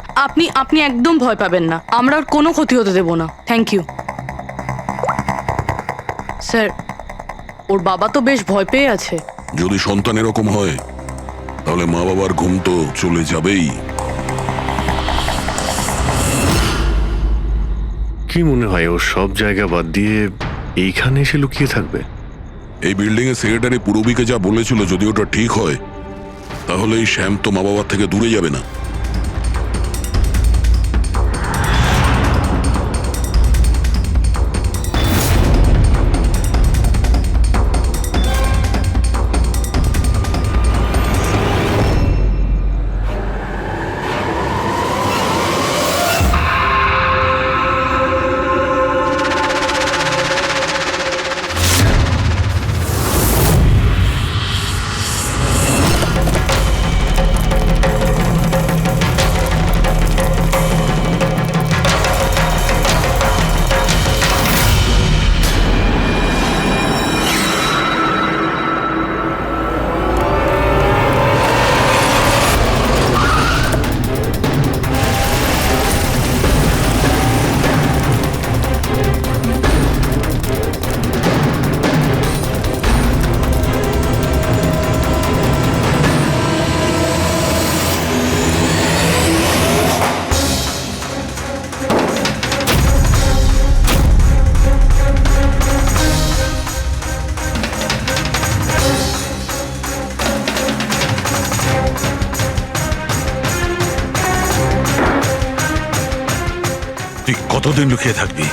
আপনি একদম ভয় পাবেন না। আমরা ওর কোনো ক্ষতি হতে দেব না। Thank you sir. ওর বাবা তো বেশ ভয় পেয়ে আছে। যদি সন্তান এরকম হয় তাহলে মা বাবার ঘুম তো চলে যাবেই। কি মনে হয় ও সব জায়গা বাদ দিয়ে এইখানে এসে লুকিয়ে থাকবে? এই বিল্ডিং এর সেক্রেটারি পূরবীকে যা বলেছিল, যদি ওটা ঠিক হয় তাহলে এই শ্যাম তো মা বাবার থেকে দূরে যাবে না। তুই কতদিন লুকিয়ে থাকবি?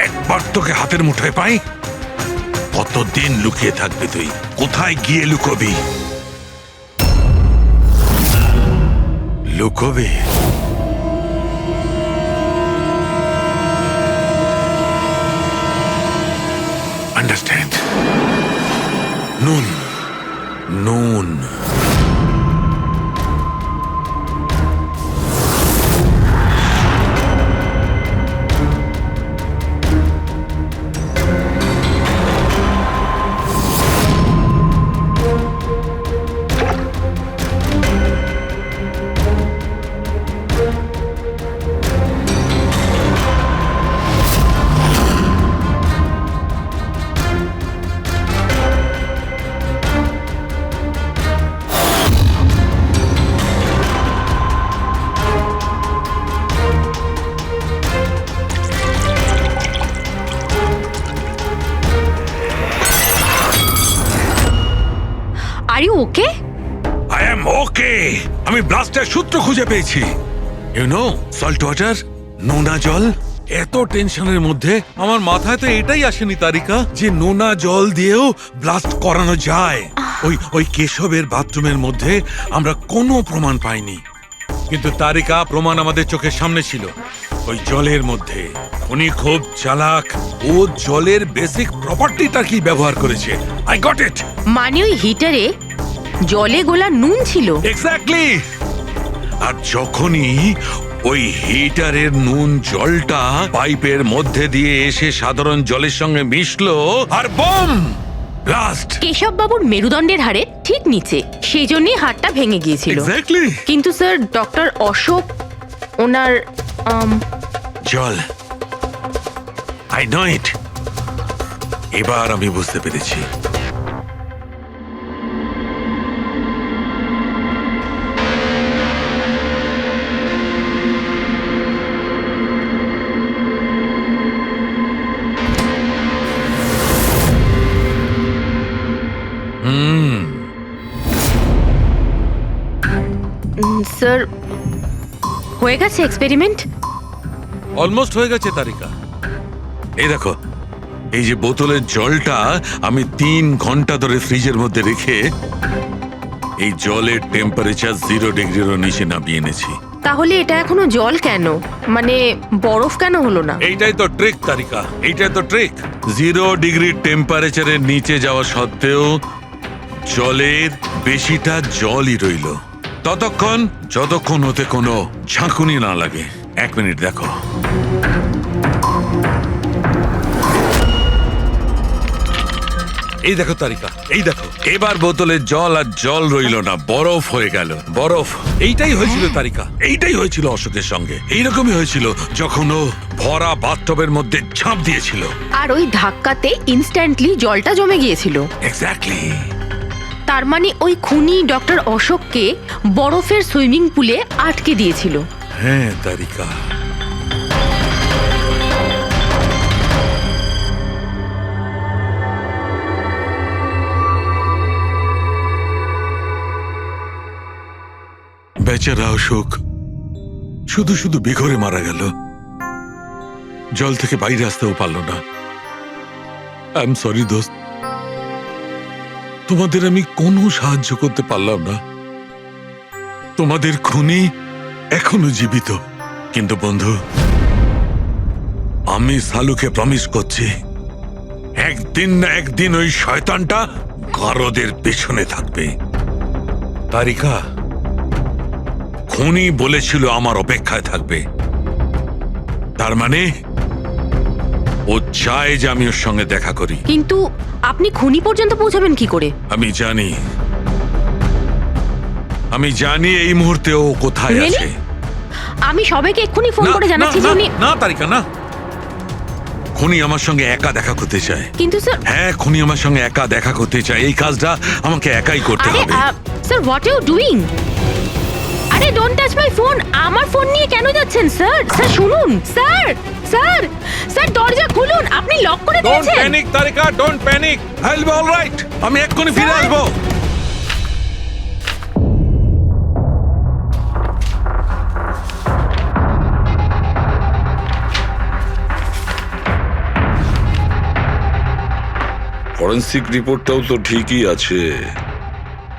একবার তোকে হাতের মুঠোয় পাই, কতদিন লুকিয়ে থাকবি তুই? কোথায় গিয়ে লুকোবি? লুকোবি? আন্ডারস্ট্যান্ড? নুন নুন are you okay? I am okay. আমি ব্লাস্টের সূত্র খুঁজে পেয়েছি। ইউ নো, সল্ট ওয়াটার, নোনা জল। এত টেনশনের মধ্যে আমার মাথায় তো এটাই আসেনি তারিকা, যে নোনা জল দিয়েও ব্লাস্ট করানো যায়। ওই কেশবের বাথরুমের মধ্যে আমরা কোনো প্রমাণ পাইনি, কিন্তু তারিকা প্রমাণ আমাদের চোখের সামনে ছিল। ওই জলের মধ্যে উনি খুব চালাক। ও জলের বেসিক প্রপার্টিটা কি ব্যবহার করেছে। I got it. মানে ওই হিটারে জলে গোলা নুন ছিল। এক্স্যাক্টলি। আর যখনই ওই হিটারের নুন জলটা পাইপের মধ্যে দিয়ে এসে সাধারণ জলের সঙ্গে মিশলো আর বম ব্লাস্ট। কেশব বাবুর মেরুদণ্ডের হাড়ে ঠিক নিচে, সেই জন্যই হাড়টা ভেঙে গিয়েছিল। এক্স্যাক্টলি। কিন্তু স্যার ডক্টর অশোক ওনার জল, আই নো ইট। এবার আমি বুঝতে পেরেছি। স্যার হয়ে গেছে এক্সপেরিমেন্ট। অলমোস্ট হয়ে গেছে তারিকা। এই দেখো, এই যে বোতলের জলটা আমি 3 ঘন্টা ধরে ফ্রিজের মধ্যে রেখে এই জলের টেম্পারেচার 0 ডিগ্রিরও নিচে নামিয়ে এনেছি। তাহলে এটা এখনো জল কেন, মানে বরফ কেন হলো না? এইটাই তো ট্রিক তারিকা, এইটাই তো ট্রিক। 0 ডিগ্রি টেম্পারেচারের নিচে যাওয়া সত্ত্বেও জলের বেশিটা জলই রইল ততক্ষণ যতক্ষণ ওতে কোনো ঝাঁকুনি না লাগে। 1 মিনিট দেখো। এই দেখো তারিকা, এই দেখো, এবার বোতলের জল আর জল রইল না, বরফ হয়ে গেল। বরফ। এইটাই হয়েছিল তারিকা, এইটাই হয়েছিল অশোকের সঙ্গে। এইরকমই হয়েছিল যখন ও ভরা বাথটবের মধ্যে ঝাঁপ দিয়েছিল। আর ওই ধাক্কাতে ইনস্ট্যান্টলি জলটা জমে গিয়েছিল। এক্স্যাক্টলি। তার মানে ওই খুনি ডক্টর অশোককে বরফের সুইমিং পুলে আটকে দিয়েছিল। হ্যাঁ তারিকা। বেচারা অশোক শুধু শুধু বেঘরে মারা গেল। জল থেকে বাইরে আসতেও পারল না। আই এম সরি দোস্ত, তোমাদের আমি কোনো সাহায্য করতে পারলাম না। তোমাদের খুনি এখনো জীবিত। কিন্তু বন্ধু, আমি সালুকে প্রমিস করছি, একদিন না একদিন ওই শয়তানটা গারদের পেছনে থাকবে। তারিকা, খুনি বলেছিল আমার অপেক্ষায় থাকবে। তার মানে ও চায় যে আমি ওর সঙ্গে দেখা করি। কিন্তু আপনি খুনি পর্যন্ত পৌঁছাবেন কি করে? আমি জানি এই মুহূর্তে ও কোথায় Really? আছে। আমি সবাইকে এক্ষুনি ফোন করে জানাচ্ছি যে উনি। না তারিকা, না। খুনি আমার সঙ্গে একা দেখা করতে চায়। কিন্তু স্যার। হ্যাঁ, খুনি আমার সঙ্গে একা দেখা করতে চায়। এই কাজটা আমাকে একাই করতে হবে। Sir what you doing? আরে ডোন্ট টাচ মাই ফোন। আমার ফোন নিয়ে কেন যাচ্ছেন স্যার? স্যার শুনুন স্যার, স্যার, স্যার দরজা খুলুন। আপনি লক করে ডোন্ট দিয়েছেন। Panic Tarika, don't panic. I will be alright. আমি এক্ষুনি ফিরে আসবো। ফরেন্সিক রিপোর্টটাও তো ঠিকই আছে,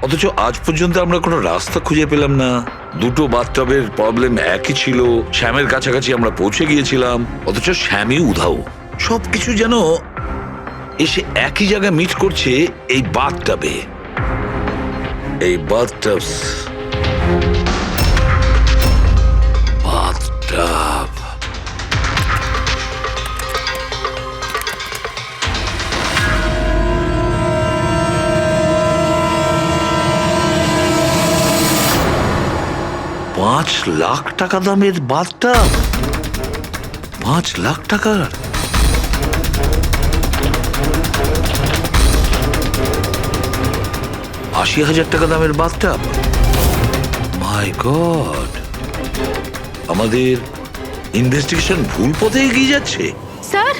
অথচ আজ পর্যন্ত আমরা কোনো রাস্তা খুঁজে পেলাম না। দুটো বাথটবের প্রবলেম একই ছিল, শ্যামের কাছাকাছি আমরা পৌঁছে গিয়েছিলাম, অথচ শ্যামই উধাও। সবকিছু যেন এসে একই জায়গায় মিট করছে এই বাথটবে। এই বাথটব বাথটব $5,00,000 দামের বাথটব। 5,00,000 টাকার। $80,000 দামের বাথটব। মাই গড, আমাদের ইনভেস্টিগেশন ভুল পথে এগিয়ে যাচ্ছে। স্যার,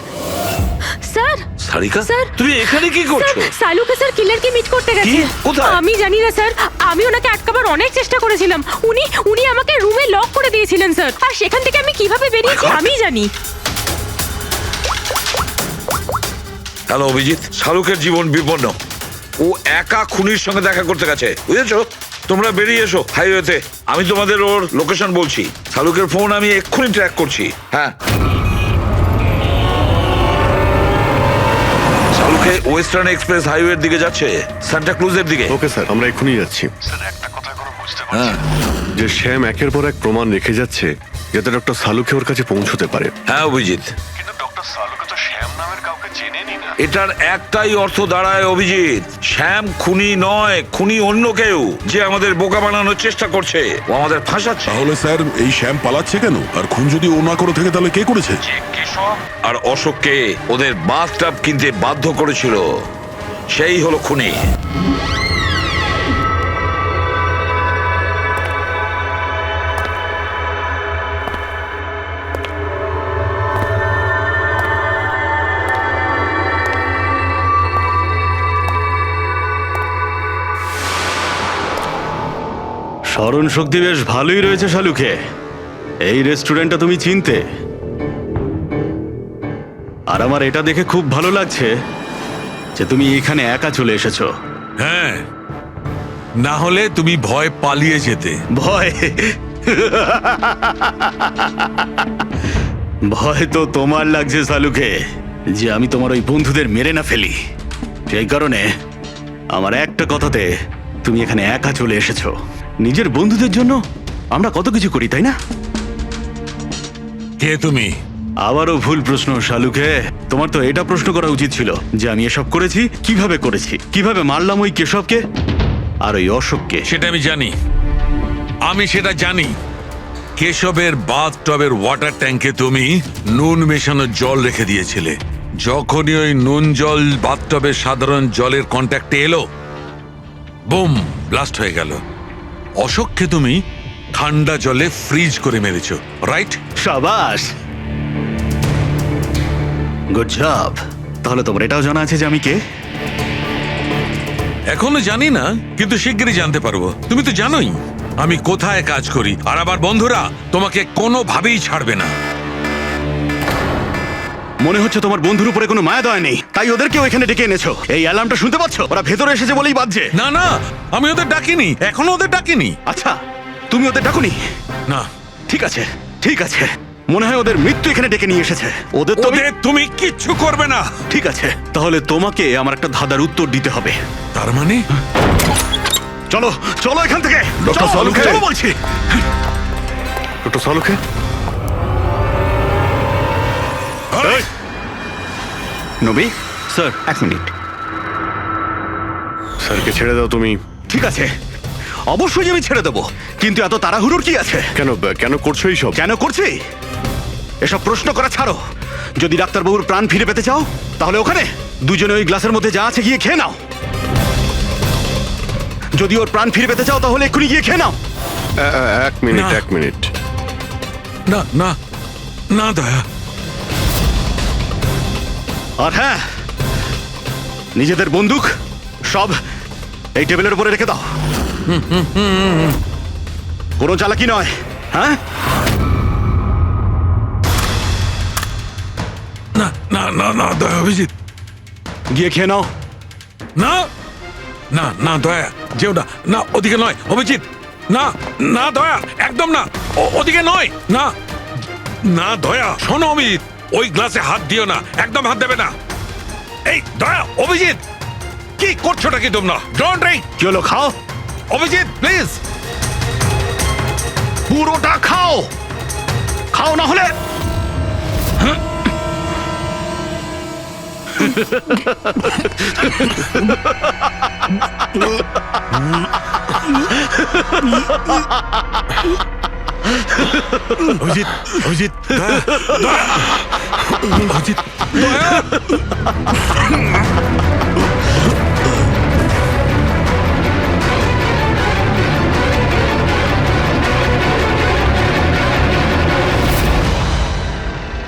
স্যার, সারিকা, স্যার, তুমি এখানে কি করছো? স্যার, সালুকে স্যার কিলারকে মিট করতে গেছে। কোথায়? আমি জানি না স্যার, আমি ওনাকে আটকাবার অনেক চেষ্টা করেছিলাম। উনি আমাকে রুমে লক করে দিয়েছিলেন স্যার, আর সেখান থেকে আমি কিভাবে বেরিয়েছি আমি জানি। হ্যালো অভিজিৎ, শাহরুখের জীবন বিপন্ন। ও একা খুনির সঙ্গে দেখা করতে গেছে, বুঝেছো? তোমরা বেরিয়ে এসো হাইওয়েতে, আমি তোমাদের ওর লোকেশন বলছি। শালুকের ফোন আমি এক্ষুনি ট্র্যাক করছি। হ্যাঁ, শালুকে ওয়েস্টার্ন এক্সপ্রেস হাইওয়ের দিকে যাচ্ছে, সান্টা ক্রুজের দিকে। ওকে স্যার, আমরা এক্ষুনি যাচ্ছি। হ্যাঁ, যে শ্যাম একের পর এক প্রমাণ রেখে যাচ্ছে যাতে ডক্টর সালুকে ওর কাছে পৌঁছতে পারে। হ্যাঁ অভিজিৎ, কিন্তু ডক্টর সালুকে তো শ্যাম নামের কাউকে চেনেনি না। এটার একটাই অর্থ দাঁড়ায় অভিজিৎ, শ্যাম খুনি নয়, খুনি অন্য কেউ যে আমাদের বোকা বানানোর চেষ্টা করছে, ও আমাদের ফাঁসাচ্ছে। তাহলে স্যার এই শ্যাম পালাচ্ছে কেন? আর খুন যদি ও না করে থাকে তাহলে কে করেছে? আর অশোককে ওদের বাথটাব কিনতে বাধ্য করেছিল, সেই হলো খুনি। স্মরণ শক্তি বেশ ভালোই রয়েছে শালুকে। এই রেস্টুরেন্টটা তুমি চিনতে, আর আমার এটা দেখে খুব ভালো লাগছে যে তুমি এখানে একা চলে এসেছো। হ্যাঁ, না হলে তুমি ভয় পালিয়ে যেতে। ভয়? ভয় তো তোমার লাগছে শালুকে, যে আমি তোমার ওই বন্ধুদের মেরে না ফেলি। সেই কারণে আমার একটা কথাতে তুমি এখানে একা চলে এসেছো। নিজের বন্ধুদের জন্য আমরা কত কিছু করি, তাই না? কে তুমি? আবারও ভুল প্রশ্ন শালুকে। তোমার তো এটা প্রশ্ন করা উচিত ছিল যে আমি এসব করেছি, কিভাবে মারলাম ওই কেশবকে আর ওই অশোককে। সেটা আমি জানি, আমি সেটা জানি। কেশবের বাথটবের ওয়াটার ট্যাঙ্কে তুমি নুন মেশানো জল রেখে দিয়েছিলে। যখনই ওই নুন জল বাথটবের সাধারণ জলের কন্ট্যাক্টে এলো, বুম, ব্লাস্ট হয়ে গেল। অশোককে তুমি ঠান্ডা জলে ফ্রিজ করে মেরেছো, রাইট? শাবাশ, গুড জব। তাহলে তোমার এটাও জানা আছে যে আমি কে? এখনো জানি না, কিন্তু শিগগিরই জানতে পারবো। তুমি তো জানোই আমি কোথায় কাজ করি, আর আমার বন্ধুরা তোমাকে কোনোভাবেই ছাড়বে না। মনে হচ্ছে তোমার বন্ধুর উপরে কোনো মায়া দয়া নেই, তাই ওদেরকেও এখানে ডেকে এনেছো। এই অ্যালার্মটা শুনতে পাচ্ছ? ওরা ভেতরে এসেছে বলেই বাজছে। না না, আমি ওদের ডাকিনি, এখনো ওদের ডাকিনি। আচ্ছা, তুমি ওদের ডাকুনি? না। ঠিক আছে, ঠিক আছে। মনে হয় ওদের মৃত্যু এখানে ডেকে নিয়ে এসেছে। ওদের তুমি কিচ্ছু করবে না। ঠিক আছে, তাহলে তোমাকে আমার একটা ধাঁধার উত্তর দিতে হবে। তার মানে? চলো চলো এখান থেকে। ডক্টর সালুকে, চলো বলছি। ডক্টর সালুকে, নবী স্যার, এক মিনিট। স্যারকে ছেড়ে দাও তুমি। ঠিক আছে, অবশ্যই আমি ছেড়ে দেবো, কিন্তু এত তাড়াহুড়োর কি আছে? কেন করছো এইসব? কেন করছি এসব প্রশ্ন করা ছাড়ো। যদি ডাক্তারবাবুর প্রাণ ফিরে পেতে চাও, তাহলে ওখানে দুজনে ওই গ্লাসের মধ্যে যা আছে গিয়ে খেয়ে নাও। যদি ওর প্রাণ ফিরে পেতে চাও, তাহলে এক্ষুনি গিয়ে খেয়ে নাও। এক মিনিট। না না না দয়া। আর হ্যাঁ, নিজেদের বন্দুক সব এই টেবিলের উপরে রেখে দাও। কোনো চালাকি নয়, হ্যাঁ? না না না না দয়া, অভিজিৎ গিয়ে খেয়ে নাও। না না না দয়া, যেও না, না ওদিকে নয় অভিজিৎ, না না দয়া, একদম না, ওদিকে নয়, না না দয়া। শোনো অভিজিৎ, ওই গ্লাসে হাত দিও না, একদম হাত দেবে না। এই দয়া, অভিজিৎ কি করছোটা কি তোমরা? Don't drink. কি হলো, খাও। অভিজিৎ প্লিজ, পুরোটা খাও, খাও না হলে। অভিজিৎ, অভিজিৎ, দয়া, দয়া, অভিজিৎ, দয়া।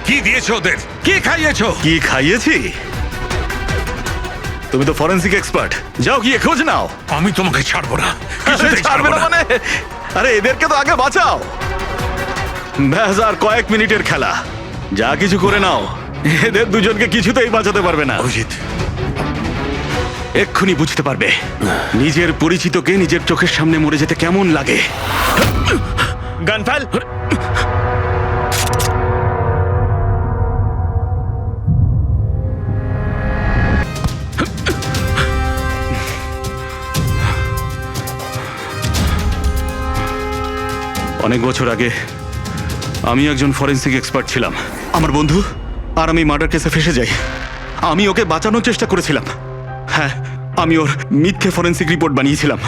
কি দিয়েছো ওদের? কি খাইয়েছো? কি খাইয়েছি? তুমি তো ফরেনসিক এক্সপার্ট, যাও গিয়ে খোঁজ নাও। আমি তোমাকে ছাড়বো না, ছাড়বে না মানে? আরে এদেরকে তো আগে বাঁচাও। ব্যাস, আর কয়েক মিনিটের খেলা, যা কিছু করে নাও। এদের দুজনকে কিছুতেই বাঁচাতে পারবে না। অভিজিৎ, এক্ষুনি বুঝতে পারবে নিজের পরিচিতকে নিজের চোখের সামনে মরে যেতে কেমন লাগে। গান ফেল। অনেক বছর আগে আমি একজন ফরেন্সিক এক্সপার্ট ছিলাম। আমার বন্ধু আর আমি মার্ডার কেসে ফেসে যাই। আমি ওকে বাঁচানোর চেষ্টা করেছিলাম। হ্যাঁ, আমি ওর মিথ্যে ফরেন্সিক রিপোর্ট বানিয়েছিলাম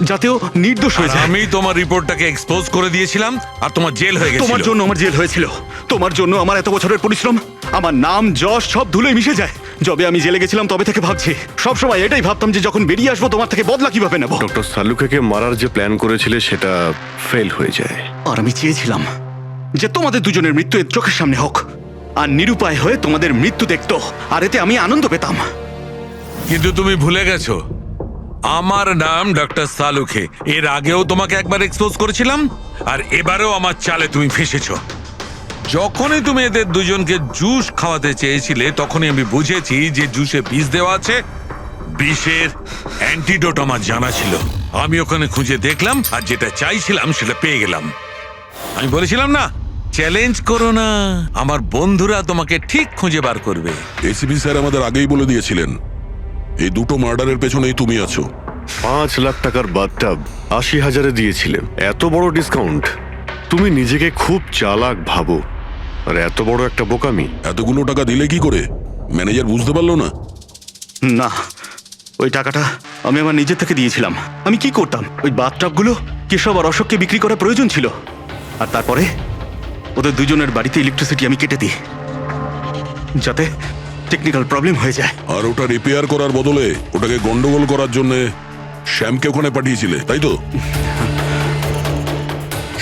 যাতে ও নির্দোষ হয়ে যায়। আমি তোমার রিপোর্টটাকে এক্সপোজ করে দিয়েছিলাম আর তোমার জেল হয়ে গেছিল। তোমার জন্য আমার জেল হয়েছিল। তোমার জন্য আমার এত বছরের পরিশ্রম, আমার নাম যশ সব ধুলোয় মিশে যায়। যবে আমি জেলে গেছিলাম তবে থেকে ভাবছি, সবসময় এটাই ভাবতাম যে যখন বেরিয়ে আসবো তোমার থেকে বদলা কিভাবে নেব। ডক্টর সালুকেকে মারার যে প্ল্যান করেছিলে সেটা ফেল হয়ে যায়। আর আমি চেয়েছিলাম যে তোমাদের দুজনের মৃত্যু এর চোখের সামনে হোক, আর নিরুপায় হয়ে তোমাদের মৃত্যু দেখতো, আর এতে আমি আনন্দ পেতাম। কিন্তু তুমি ভুলে গেছো আমার নাম ডক্টর সালুখে। এর আগেও তোমাকে একবার এক্সপোজ করেছিলাম আর এবারেও আমার চালে তুমি ফেসেছো। যখনই তুমি এদের দুজনকে জুস খাওয়াতে চেয়েছিলে তখনই আমি বুঝেছি যে জুসে বিষ দেওয়া আছে। বিষের অ্যান্টিডোট আমার জানা ছিল। আমি ওখানে খুঁজে দেখলাম আর যেটা চাইছিলাম সেটা পেয়ে গেলাম। আমি বলেছিলাম না, চ্যালেঞ্জ করো না, আমার বন্ধুরা তোমাকে ঠিক খুঁজে বার করবে। এসিপি স্যার আমাদের আগেই বলে দিয়েছিলেন এই দুটো মার্ডারের পেছনেই তুমি আছো। 5 লাখ টাকার বাথটাব 80,000-এ দিয়েছিলে। এত বড় ডিসকাউন্ট! তুমি নিজেকে খুব চালাক ভাবো, আর এত বড় একটা বোকামি। এতগুলো টাকা দিলে কি করে? ম্যানেজার বুঝতে পারলো না? না, ওই টাকাটা আমি আমার নিজের থেকে দিয়েছিলাম। আমি কি করতাম, ওই বাথটাবগুলো কেশব আর অশোককে বিক্রি করা প্রয়োজন ছিল, আর তারপরে ওদের দুজনের বাড়িতে ইলেকট্রিসিটি আমি কেটে দিই যাতে টেকনিক্যাল প্রবলেম হয়ে যায়। আর ওটা রিপেয়ার করার বদলে ওটাকে গন্ডগোল করার জন্য শ্যামকে ওখানে পাঠিয়েছিলে, তাই তো?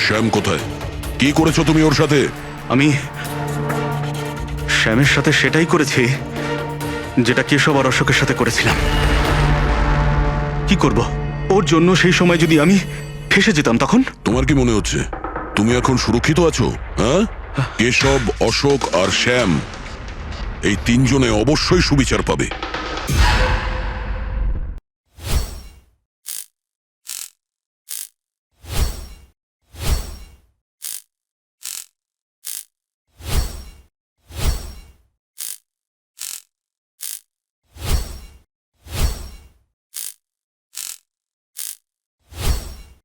শ্যাম কোথায়? কি করেছো তুমি ওর সাথে? আমি শ্যামের সাথে সেটাই করেছি যেটা কেশব আর অশোকের সাথে করেছিলাম। কি করব, ওর জন্য সেই সময় যদি আমি ফেসে যেতাম তখন? তোমার কি মনে হচ্ছে তুমি এখন সুরক্ষিত আছো? হ্যাঁ, কেশব, অশোক আর শ্যাম এই তিনজনে অবশ্যই সুবিচার পাবে।